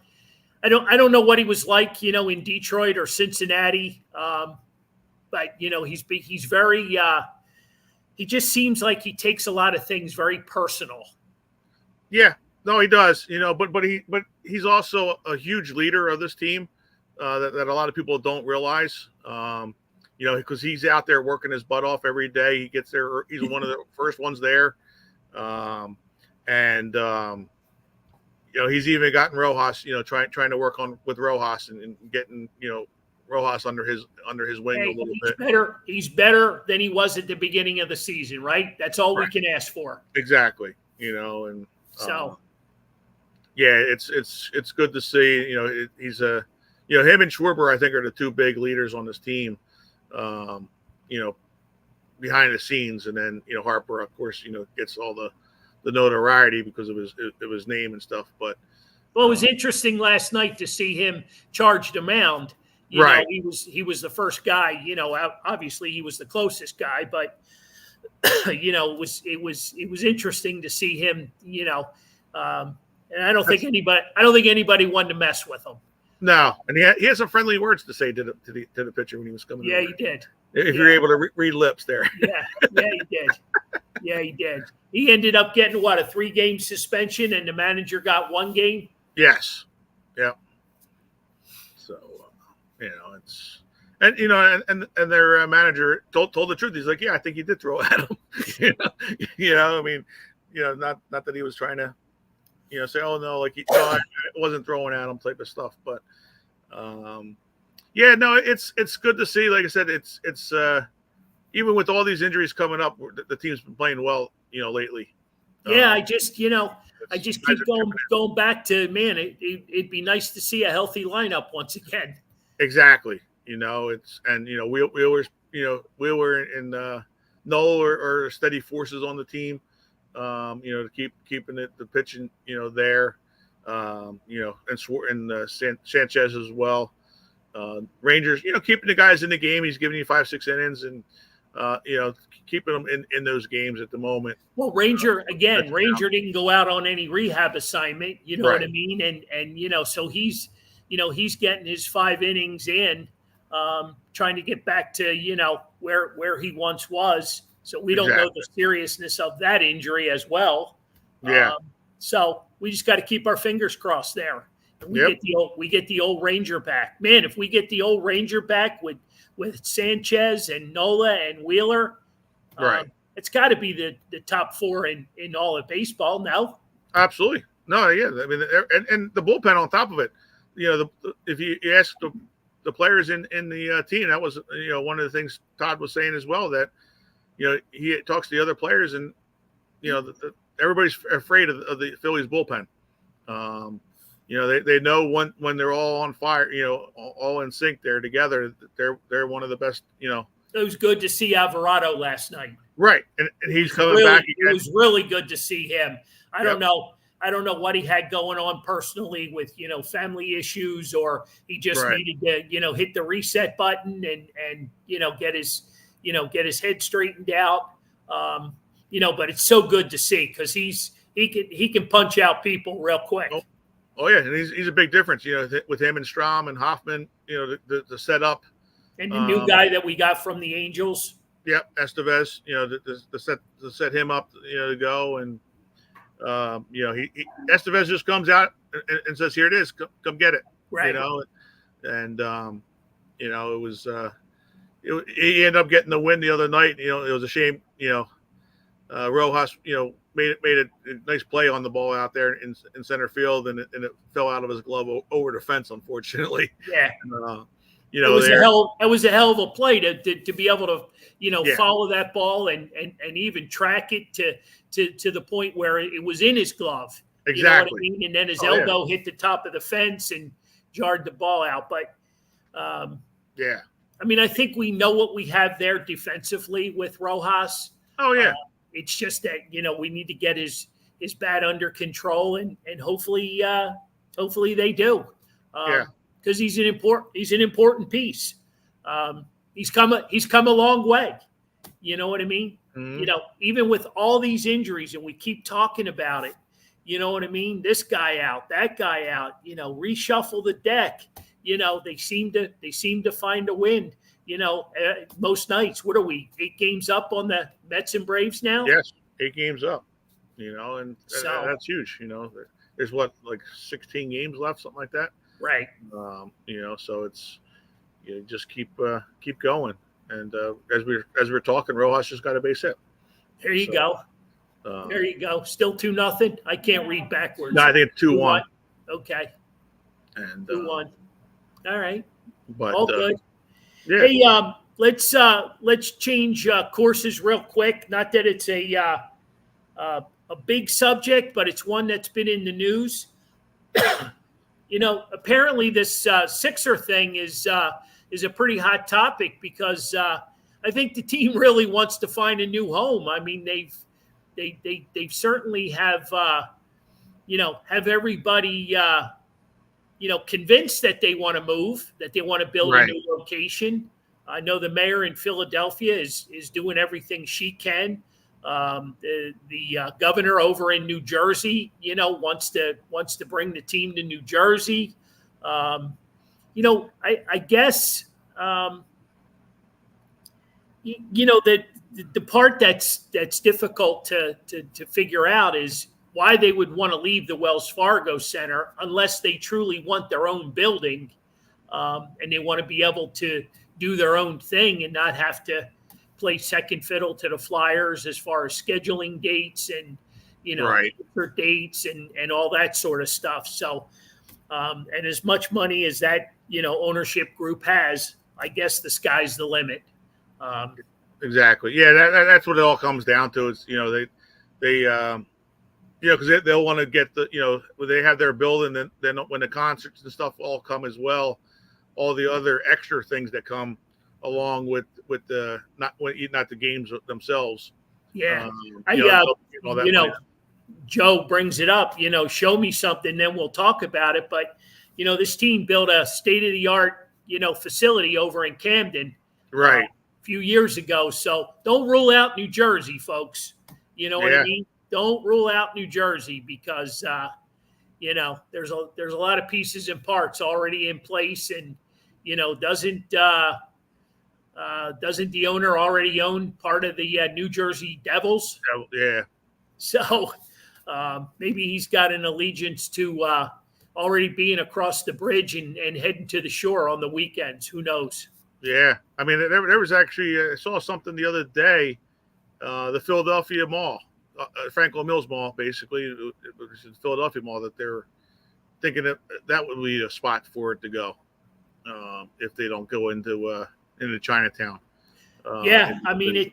Speaker 1: don't know what he was like, in Detroit or Cincinnati. But he's very he just seems like he takes a lot of things very personal.
Speaker 2: Yeah. No, he does, but he's also a huge leader of this team. That a lot of people don't realize, because he's out there working his butt off every day. He gets there. He's one of the first ones there. He's even gotten Rojas, trying to work with Rojas and getting, Rojas under his wing a little bit.
Speaker 1: He's better than he was at the beginning of the season, right? That's all we can ask for.
Speaker 2: Exactly. It's good to see, he's him and Schwarber, I think, are the two big leaders on this team, behind the scenes. And then, Harper, of course, gets all the notoriety because of his name and stuff. But
Speaker 1: it was interesting last night to see him charge the mound.
Speaker 2: Right.
Speaker 1: He was the first guy, obviously he was the closest guy, but it was interesting to see him, and I don't think anybody wanted to mess with him.
Speaker 2: No, and he had some friendly words to say to the pitcher when he was coming.
Speaker 1: Yeah,
Speaker 2: over.
Speaker 1: He did.
Speaker 2: If you're able to read lips there.
Speaker 1: Yeah, he did. Yeah, he did. He ended up getting a 3-game suspension, and the manager got 1 game.
Speaker 2: Yes. Yeah. So, it's and their manager told the truth. He's like, yeah, I think he did throw at him. I mean, not that he was trying to. Say, oh no, I wasn't throwing at him type of stuff. But, it's good to see. Like I said, it's even with all these injuries coming up, the team's been playing well, lately.
Speaker 1: Yeah, I just keep going back to, man, it'd be nice to see a healthy lineup once again.
Speaker 2: Exactly. We were in Noel or steady forces on the team. To keeping the pitching, there, and Sanchez as well. Rangers, keeping the guys in the game. He's giving you 5-6 innings, and keeping them in those games at the moment.
Speaker 1: Well, Ranger didn't go out on any rehab assignment. You know what I mean? And so he's getting his 5 innings in, trying to get back to where he once was. So we don't know the seriousness of that injury as well.
Speaker 2: Yeah.
Speaker 1: So we just got to keep our fingers crossed there. And we get the old Ranger back. Man, if we get the old Ranger back with Sanchez and Nola and Wheeler, it's got to be the top 4 in all of baseball now.
Speaker 2: Absolutely. No, yeah. I mean, and the bullpen on top of it. If you ask the players in the team, that was one of the things Todd was saying as well, that he talks to the other players, and everybody's afraid of the Phillies bullpen. They know when they're all on fire, all in sync there together. They're one of the best. It
Speaker 1: was good to see Alvarado last night.
Speaker 2: Right, and he's coming back again.
Speaker 1: It was really good to see him. I don't know what he had going on personally with family issues, or he just needed to hit the reset button and get his head straightened out. But it's so good to see, because he can punch out people real quick.
Speaker 2: Oh yeah, and he's a big difference. With him and Strom and Hoffman. The setup.
Speaker 1: And the new guy that we got from the Angels.
Speaker 2: Yep, Estevez. To set him up. To go, and Estevez just comes out and says, "Here it is, come get it."
Speaker 1: Right.
Speaker 2: And it was. He ended up getting the win the other night. It was a shame. Rojas, made a nice play on the ball out there in center field, and it fell out of his glove over the fence, unfortunately.
Speaker 1: Yeah. It was a hell of a play to be able to follow that ball and even track it to the point where it was in his glove.
Speaker 2: Exactly.
Speaker 1: You know what I mean? And then his elbow hit the top of the fence and jarred the ball out. But I mean, I think we know what we have there defensively with Rojas.
Speaker 2: Oh yeah.
Speaker 1: It's just that we need to get his bat under control, and hopefully they do. Because he's an important piece. He's come a long way. You know what I mean?
Speaker 2: Mm-hmm.
Speaker 1: Even with all these injuries, and we keep talking about it. You know what I mean? This guy out, that guy out. Reshuffle the deck. They seem to find a win. Most nights. What are we? 8 games up on the Mets and Braves now?
Speaker 2: Yes, 8 games up. And that's huge. There's like 16 games left, something like that.
Speaker 1: Right.
Speaker 2: So it's just keep going. And as we're talking, Rojas just got a base hit.
Speaker 1: There you go. There you go. Still 2-0. I can't read backwards.
Speaker 2: No, I think it's 2-1.
Speaker 1: Okay.
Speaker 2: And
Speaker 1: 2-1. All right.
Speaker 2: But
Speaker 1: all good.
Speaker 2: Yeah.
Speaker 1: Hey, let's change courses real quick. Not that it's a big subject, but it's one that's been in the news. Apparently this Sixer thing is a pretty hot topic, because I think the team really wants to find a new home. I mean, they certainly have everybody convinced that they want to move, that they want to build a new location. I know the mayor in Philadelphia is doing everything she can. The governor over in New Jersey, wants to bring the team to New Jersey. I guess that the part that's difficult to figure out is why they would want to leave the Wells Fargo Center unless they truly want their own building, and they want to be able to do their own thing and not have to play second fiddle to the Flyers as far as scheduling dates and dates and all that sort of stuff. So, and as much money as that ownership group has, I guess the sky's the limit.
Speaker 2: Exactly. Yeah, that's what it all comes down to. It's they because they'll want to get when they have their building, then when the concerts and stuff all come as well, all the other extra things that come along with the not the games themselves.
Speaker 1: Yeah,
Speaker 2: money.
Speaker 1: Joe brings it up. Show me something, then we'll talk about it. But this team built a state of the art facility over in Camden.
Speaker 2: Right.
Speaker 1: few years ago. So don't rule out New Jersey, folks. You know what I
Speaker 2: Yeah.
Speaker 1: mean? Don't rule out New Jersey because there's a lot of pieces and parts already in place, and doesn't the owner already own part of the New Jersey Devils?
Speaker 2: Yeah.
Speaker 1: So maybe he's got an allegiance to already being across the bridge and heading to the shore on the weekends. Who knows?
Speaker 2: Yeah. I mean, there was actually, I saw something the other day, the Philadelphia Mall, Franklin Mills Mall, basically, it was the Philadelphia Mall, that they're thinking that would be a spot for it to go if they don't go into Chinatown.
Speaker 1: Yeah, I mean,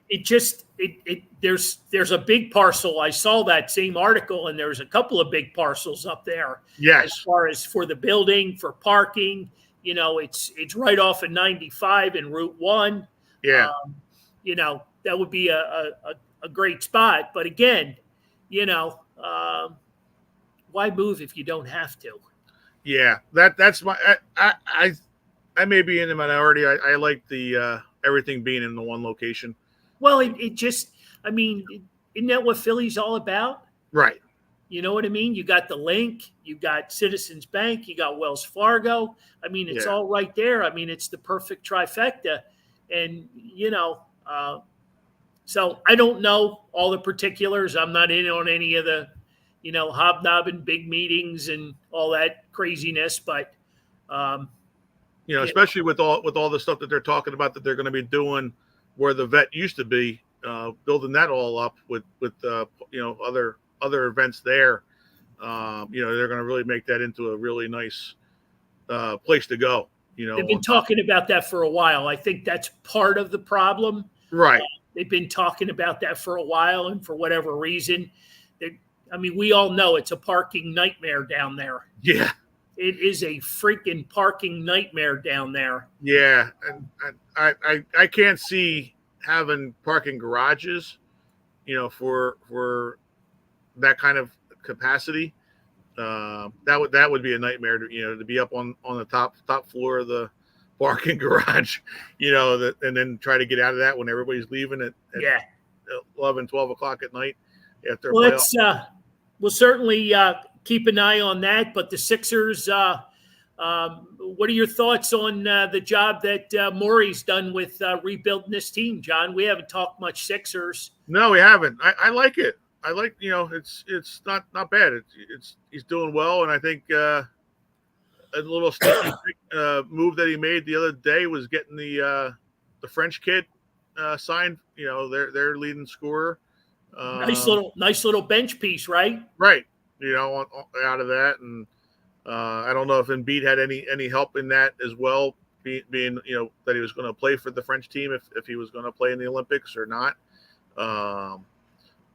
Speaker 1: there's a big parcel. I saw that same article, and there's a couple of big parcels up there. As
Speaker 2: Yes.
Speaker 1: far as for the building, for parking, it's right off of 95 and Route 1.
Speaker 2: Yeah.
Speaker 1: That would be a great spot. But again, why move if you don't have to?
Speaker 2: Yeah. That's my. I may be in the minority. I like the everything being in the one location.
Speaker 1: Well, isn't that what Philly's all about?
Speaker 2: Right.
Speaker 1: You know what I mean? You got the Link, you got Citizens Bank, you got Wells Fargo. I mean, it's all right there. I mean, it's the perfect trifecta. And, so I don't know all the particulars. I'm not in on any of the, hobnobbing big meetings and all that craziness. But,
Speaker 2: especially with all the stuff that they're talking about that they're going to be doing where the vet used to be, building that all up with other events there. They're going to really make that into a really nice place to go.
Speaker 1: They've been talking about that for a while. I think that's part of the problem.
Speaker 2: Right.
Speaker 1: They've been talking about that for a while, and for whatever reason, we all know it's a parking nightmare down there.
Speaker 2: Yeah.
Speaker 1: It is a freaking parking nightmare down there.
Speaker 2: Yeah, and I can't see having parking garages, for that kind of capacity. That would be a nightmare to be up on the top floor of the parking garage, and then try to get out of that when everybody's leaving at 11, 12 o'clock at night after.
Speaker 1: Well, we'll certainly keep an eye on that. But the Sixers, what are your thoughts on the job that Morey's done with rebuilding this team, John? We haven't talked much Sixers.
Speaker 2: No, we haven't. I like it. I like, it's not bad. He's doing well, and I think a little sneaky move that he made the other day was getting the French kid signed. Their leading scorer.
Speaker 1: Nice little bench piece, right?
Speaker 2: Right. Out of that, and I don't know if Embiid had any help in that as well, being that he was going to play for the French team if he was going to play in the Olympics or not.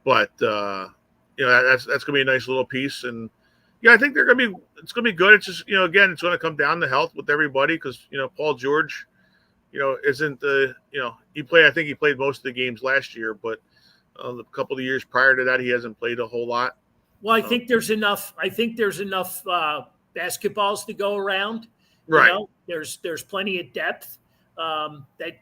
Speaker 2: But that's going to be a nice little piece, and I think it's going to be good. It's just again, it's going to come down to health with everybody because Paul George, isn't I think he played most of the games last year, but a couple of years prior to that, he hasn't played a whole lot.
Speaker 1: Well, I think there's enough basketballs to go around.
Speaker 2: Right.
Speaker 1: There's plenty of depth. That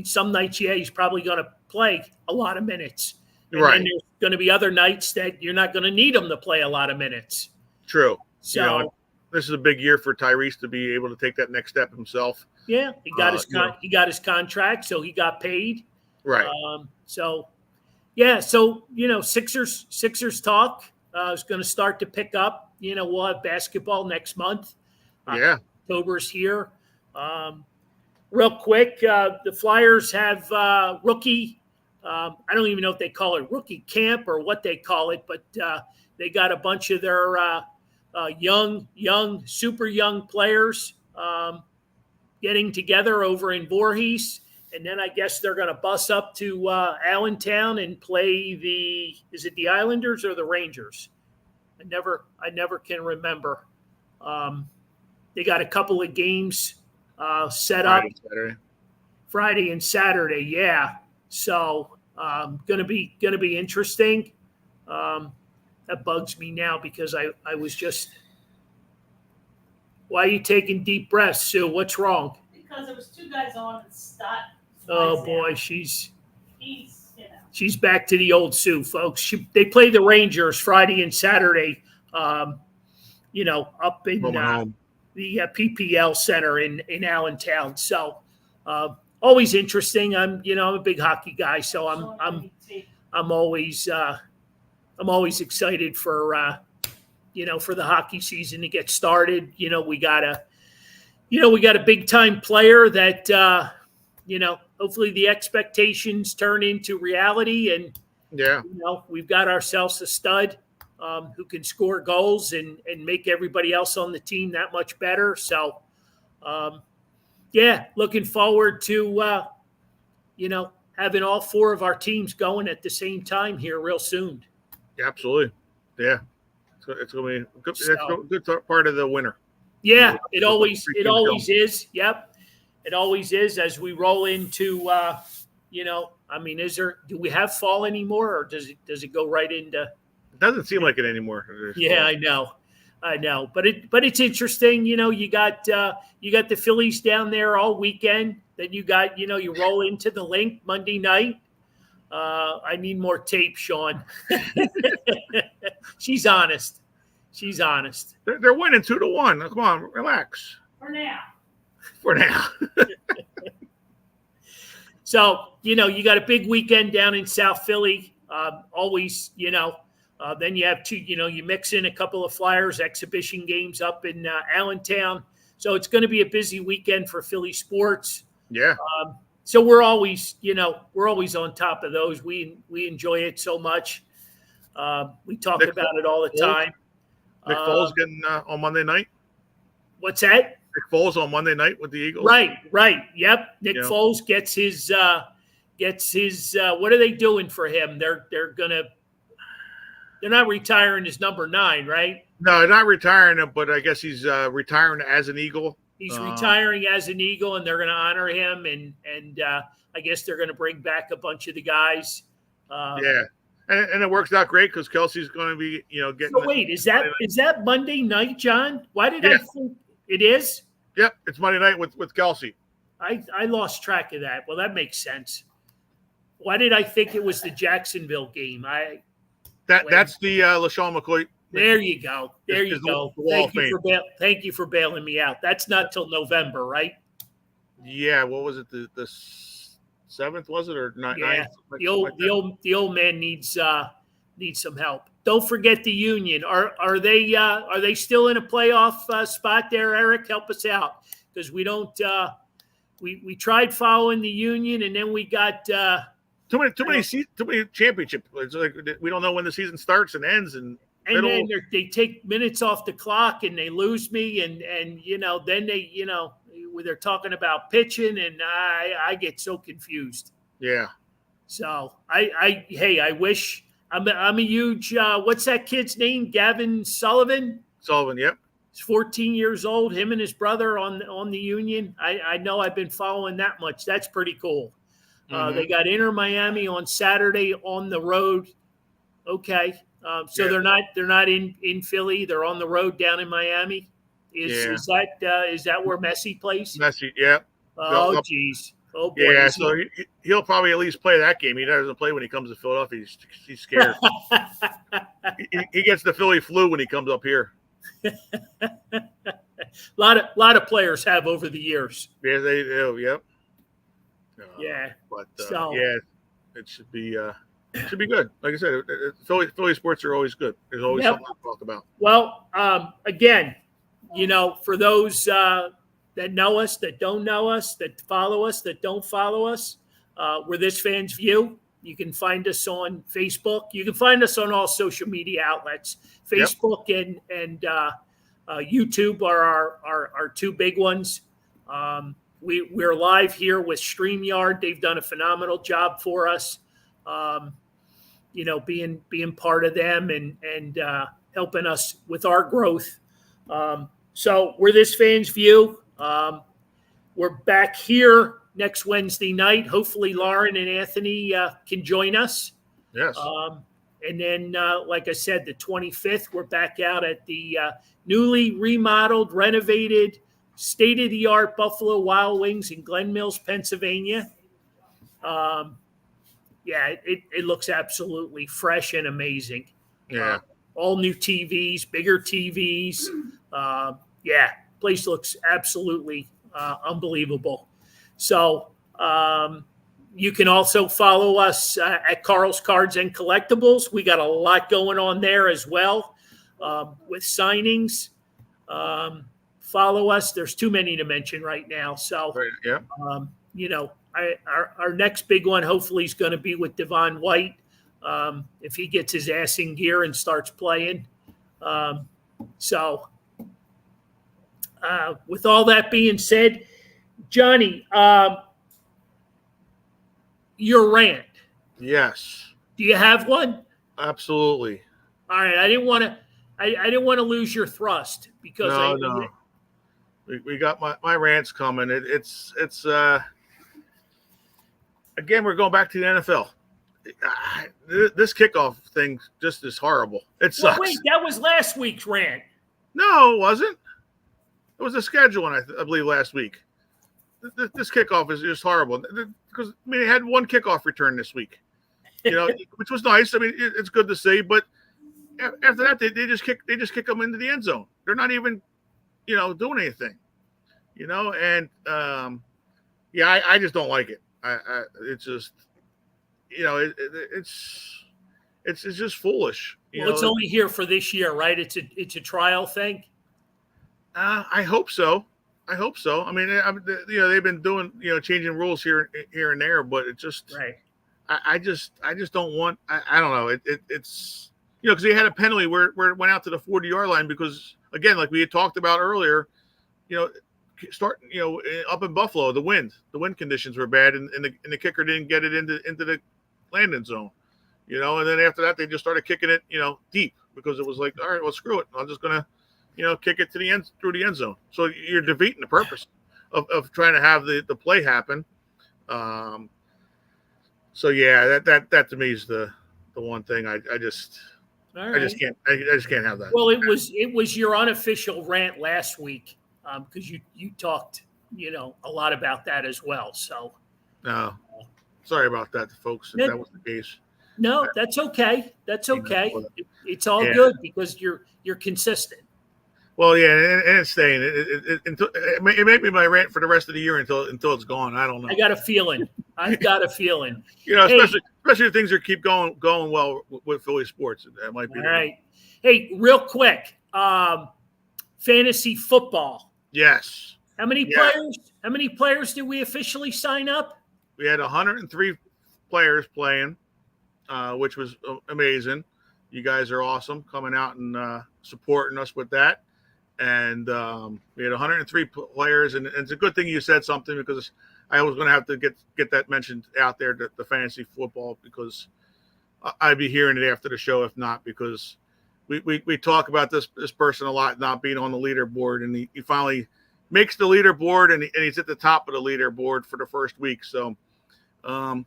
Speaker 1: some nights, he's probably going to play a lot of minutes. And
Speaker 2: right.
Speaker 1: then there's going to be other nights that you're not going to need him to play a lot of minutes.
Speaker 2: True.
Speaker 1: So
Speaker 2: this is a big year for Tyrese to be able to take that next step himself.
Speaker 1: Yeah, he got his contract, so he got paid.
Speaker 2: Right.
Speaker 1: Sixers talk is going to start to pick up. We'll have basketball next month.
Speaker 2: Yeah.
Speaker 1: October's here. Real quick, the Flyers have rookie. I don't even know if they call it rookie camp or what they call it, but they got a bunch of their young, super young players getting together over in Voorhees. And then I guess they're going to bus up to Allentown and play is it the Islanders or the Rangers? I never can remember. They got a couple of games set up Friday and Saturday. Yeah. So gonna be interesting. That bugs me now because I was just. Why are you taking deep breaths, Sue? What's wrong?
Speaker 3: Because there was two guys on and
Speaker 1: Oh boy, she's back to the old Sioux, folks. They play the Rangers Friday and Saturday. Up in the PPL Center in Allentown. So always interesting. I'm a big hockey guy, so I'm always excited for for the hockey season to get started. We got a big time player that hopefully the expectations turn into reality, and we've got ourselves a stud who can score goals and make everybody else on the team that much better. So, looking forward to, having all four of our teams going at the same time here real soon.
Speaker 2: Yeah, absolutely. Yeah. It's going to be that's a good part of the winter.
Speaker 1: Yeah, it always is. Yep. It always is as we roll into, do we have fall anymore, or does it go right into?
Speaker 2: It doesn't seem like it anymore.
Speaker 1: Yeah, I know, but it's interesting. You got the Phillies down there all weekend. Then you got, you roll into the Link Monday night. I need more tape, Sean. She's honest.
Speaker 2: They're winning 2-1. Come on, relax. For now.
Speaker 1: So, you got a big weekend down in South Philly. Always, then you have two, you mix in a couple of Flyers exhibition games up in Allentown. So it's going to be a busy weekend for Philly sports.
Speaker 2: Yeah.
Speaker 1: So we're always on top of those. We enjoy it so much. We talk about it all the time.
Speaker 2: Nick Foles getting on Monday night.
Speaker 1: What's that?
Speaker 2: Nick Foles on Monday night with the Eagles.
Speaker 1: Right. Yep. Nick Foles gets his. What are they doing for him? They're not retiring his number 9, right?
Speaker 2: No, they're not retiring him, but I guess he's retiring as an Eagle.
Speaker 1: He's retiring as an Eagle, and they're going to honor him, and I guess they're going to bring back a bunch of the guys.
Speaker 2: Yeah, and it works out great because Kelsey's going to be, getting.
Speaker 1: So wait, is that Monday night, John? Why did I think it is?
Speaker 2: Yep, it's Monday night with Kelsey.
Speaker 1: I lost track of that. Well, that makes sense. Why did I think it was the Jacksonville game?
Speaker 2: That's the LaShawn McCoy.
Speaker 1: There you go. Thank you for bailing me out. That's not till November, right?
Speaker 2: Yeah. What was it? The 7th, was it, or 9th?
Speaker 1: Yeah. The old man needs some help. Don't forget the Union. Are they still in a playoff spot there, Eric? Help us out, because we don't. We tried following the Union, and then we got.
Speaker 2: Too many championships. It's like we don't know when the season starts and ends, and
Speaker 1: then they take minutes off the clock and they lose me, and then they they're talking about pitching, and I get so confused.
Speaker 2: Yeah.
Speaker 1: So I wish I'm a huge what's that kid's name? Gavin Sullivan.
Speaker 2: Yep.
Speaker 1: He's 14 years old. Him and his brother on the Union. I know I've been following that much. That's pretty cool. They got Inter Miami on Saturday on the road. Okay, they're not in Philly. They're on the road down in Miami. Is that where Messi plays?
Speaker 2: Messi, yeah.
Speaker 1: Oh, geez. Oh boy.
Speaker 2: Yeah, so he'll probably at least play that game. He doesn't play when he comes to Philadelphia. He's scared. he gets the Philly flu when he comes up here.
Speaker 1: A lot of players have over the years.
Speaker 2: Yeah, they do. Yep. But it should be good. Like I said, Philly sports are always good. There's always something to talk about.
Speaker 1: Well, again, for those that know us, that don't know us, that follow us, that don't follow us, we're This Fan's View. You can find us on Facebook. You can find us on all social media outlets. Facebook and YouTube are our two big ones. We're live here with StreamYard. They've done a phenomenal job for us, being part of them and helping us with our growth. So we're This Fan's View. We're back here next Wednesday night. Hopefully Lauren and Anthony can join us.
Speaker 2: Yes.
Speaker 1: And then, like I said, the 25th, we're back out at the newly remodeled, renovated, state-of-the-art Buffalo Wild Wings in Glen Mills, Pennsylvania. Um, yeah, it looks absolutely fresh and amazing. Uh,
Speaker 2: Yeah.
Speaker 1: all new TVs, bigger TVs. Yeah, place looks absolutely unbelievable. So you can also follow us at Carl's Cards and Collectibles. We got a lot going on there as well with signings. Um, Follow us. There's too many to mention right now. So
Speaker 2: Right. Yeah.
Speaker 1: our next big one hopefully is going to be with Devon White if he gets his ass in gear and starts playing. Um, so, with all that being said, Johnny, your rant.
Speaker 2: Yes.
Speaker 1: Do you have one?
Speaker 2: Absolutely.
Speaker 1: All right, I didn't want to. I didn't want to lose your thrust because
Speaker 2: No, no. We got my rants coming. It's again, we're going back to the NFL. This kickoff thing just is horrible. It sucks.
Speaker 1: Well, wait, that was last week's rant.
Speaker 2: No, it wasn't. It was the scheduling, I believe, last week. This kickoff is just horrible because I mean, they had one kickoff return this week, which was nice. I mean, it's good to see, but after that, they just kick them into the end zone. They're not even, doing anything, and yeah, I just don't like it. It's just, it's just foolish.
Speaker 1: Well, it's only here for this year, right? It's a trial thing.
Speaker 2: I hope so. I mean, they've been doing, changing rules here and there, but it just,
Speaker 1: right.
Speaker 2: I just don't want. I don't know. It's because they had a penalty where it went out to the 40-yard line because again, like we had talked about earlier, starting up in Buffalo, the wind conditions were bad, and the kicker didn't get it into the landing zone, and then after that they just started kicking it, deep because it was like, all right, well, screw it, I'm just gonna, kick it to the end through the end zone. So you're defeating the purpose of trying to have the play happen. So yeah, that to me is the one thing I just can't have that.
Speaker 1: Well, it was your unofficial rant last week because you talked a lot about that as well. So
Speaker 2: no, sorry about that, folks. If that was the case.
Speaker 1: No, that's okay. That's okay. It's all good because you're consistent.
Speaker 2: Well, yeah, and it's staying. It may be my rant for the rest of the year until it's gone. I don't know.
Speaker 1: I got a feeling.
Speaker 2: Especially if things keep going well with Philly sports. That might be
Speaker 1: all right. Hey, real quick, fantasy football.
Speaker 2: Yes.
Speaker 1: How many players? How many players did we officially sign up?
Speaker 2: We had 103 players playing, which was amazing. You guys are awesome coming out and supporting us with that. And we had 103 players, and it's a good thing you said something because I was going to have to get that mentioned out there, the fantasy football, because I'd be hearing it after the show if not, because we talk about this person a lot not being on the leaderboard, and he finally makes the leaderboard, and he's at the top of the leaderboard for the first week. So, even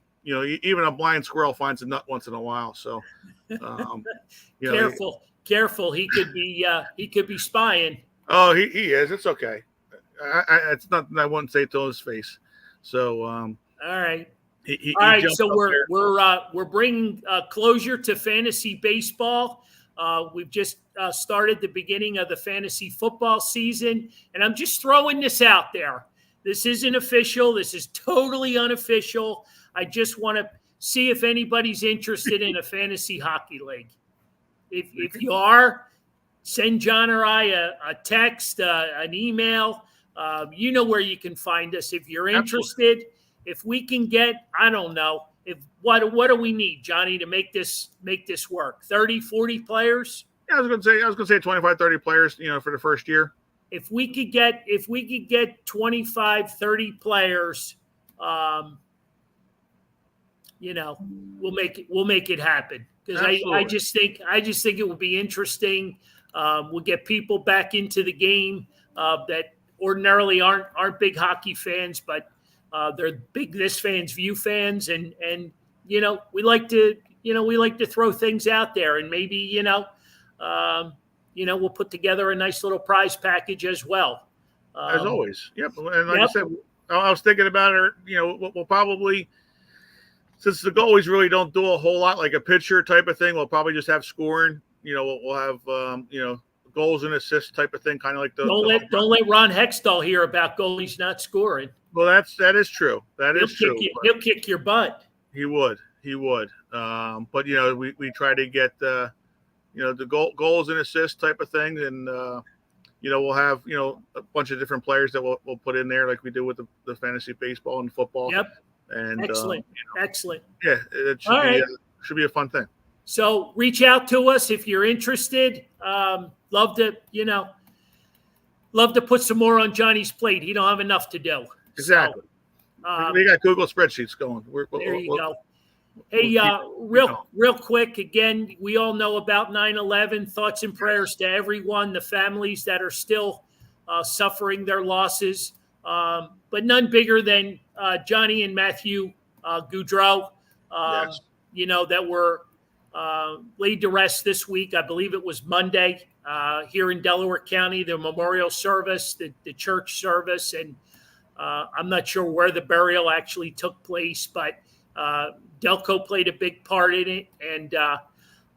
Speaker 2: a blind squirrel finds a nut once in a while. So,
Speaker 1: Careful. He could be spying.
Speaker 2: Oh, he is. It's okay. It's nothing I wouldn't say to his face. So,
Speaker 1: all right. All right. So we're bringing closure to fantasy baseball. We've just started the beginning of the fantasy football season, and I'm just throwing this out there. This isn't official. This is totally unofficial. I just want to see if anybody's interested in a fantasy hockey league. If you are, send John or I a text, an email. You know where you can find us if you're interested. Absolutely. If we can get, I don't know, what do we need, Johnny, to make this work? 30, 40 players?
Speaker 2: Yeah, I was going to say 25, 30 players, for the first year.
Speaker 1: If we could get 25, 30 players, we'll make it happen. Because I just think it would be interesting. We'll get people back into the game that ordinarily aren't big hockey fans, but they're big this fans, view fans, and we like to throw things out there, and maybe we'll put together a nice little prize package as well.
Speaker 2: As always, yep. And like I said, I was thinking about it. We'll probably since the goalies really don't do a whole lot, like a pitcher type of thing, we'll probably just have scoring. We'll have goals and assists type of thing, kind of like
Speaker 1: Don't let Ron Hextall hear about goalies not scoring.
Speaker 2: Well, that is true.
Speaker 1: He'll kick your butt.
Speaker 2: He would. But we try to get the goals and assists type of thing, and we'll have a bunch of different players that we'll put in there, like we do with the fantasy baseball and football.
Speaker 1: Yep.
Speaker 2: And
Speaker 1: excellent. Excellent.
Speaker 2: Yeah, it should be a fun thing.
Speaker 1: So reach out to us if you're interested. Love to put some more on Johnny's plate. He don't have enough to do.
Speaker 2: Exactly. So, we got Google spreadsheets going.
Speaker 1: There you go. Hey, real quick, again, we all know about 9/11. Thoughts and prayers to everyone, the families that are still suffering their losses, but none bigger than Johnny and Matthew Goudreau,
Speaker 2: yes.
Speaker 1: That were laid to rest this week. I believe it was Monday here in Delaware County, the memorial service, the church service, and I'm not sure where the burial actually took place, but Delco played a big part in it. And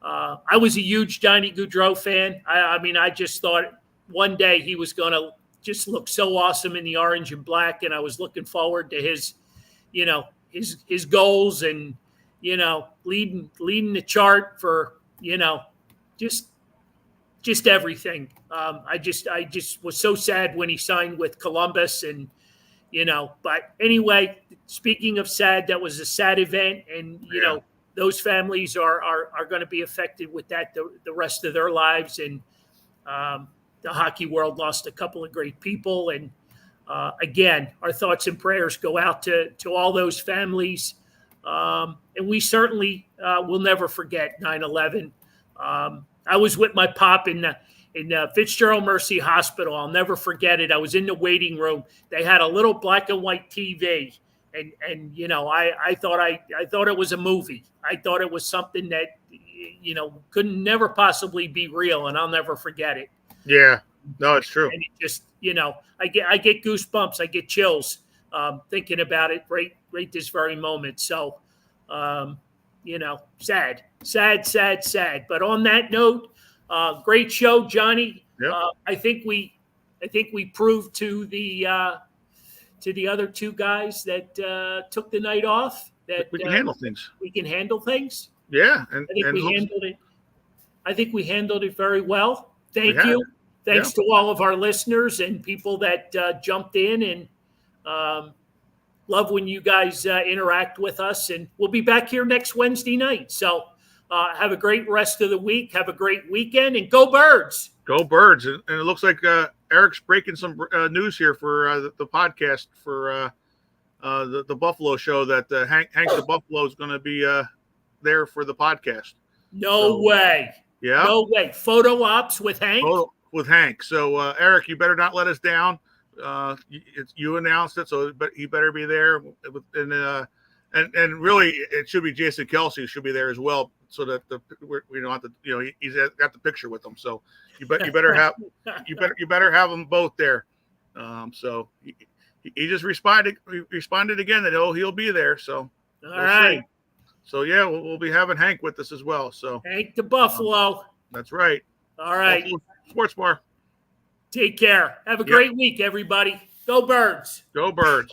Speaker 1: I was a huge Johnny Goudreau fan. I mean, I just thought one day he was going to just look so awesome in the orange and black. And I was looking forward to his goals and, leading the chart for, just everything. I just was so sad when he signed with Columbus and, but anyway, speaking of sad, that was a sad event. And, those families are going to be affected with that the rest of their lives. And the hockey world lost a couple of great people. And again, our thoughts and prayers go out to all those families. And we certainly will never forget 9/11. I was with my pop in Fitzgerald Mercy Hospital. I'll never forget it. I was in the waiting room. They had a little black and white TV, and I thought it was a movie. I thought it was something that could never possibly be real, and I'll never forget it.
Speaker 2: Yeah, no, it's true.
Speaker 1: And it just I get goosebumps. I get chills thinking about it right this very moment. So sad. But on that note. Great show, Johnny.
Speaker 2: Yep.
Speaker 1: I think we proved to the other two guys that took the night off that
Speaker 2: we can handle things.
Speaker 1: We can handle things.
Speaker 2: Yeah,
Speaker 1: I think we handled it very well. Thank you. Thanks to all of our listeners and people that jumped in, and love when you guys interact with us. And we'll be back here next Wednesday night. So. Have a great rest of the week. Have a great weekend, and go Birds.
Speaker 2: Go Birds. And it looks like Eric's breaking some news here for the podcast for the Buffalo show that Hank the Buffalo is going to be there for the podcast.
Speaker 1: No way.
Speaker 2: Yeah.
Speaker 1: No way. Photo ops with Hank?
Speaker 2: With Hank. So, Eric, you better not let us down. You announced it, so he better be there. And really, it should be Jason Kelsey should be there as well, so that he's got the picture with them. So you better have them both there. So he just responded again that he'll be there. So
Speaker 1: all right.
Speaker 2: See. So yeah, we'll be having Hank with us as well. So
Speaker 1: Hank the Buffalo.
Speaker 2: That's right.
Speaker 1: All right.
Speaker 2: Buffalo Sports Bar.
Speaker 1: Take care. Have a great week, everybody. Go Birds.
Speaker 2: Go Birds.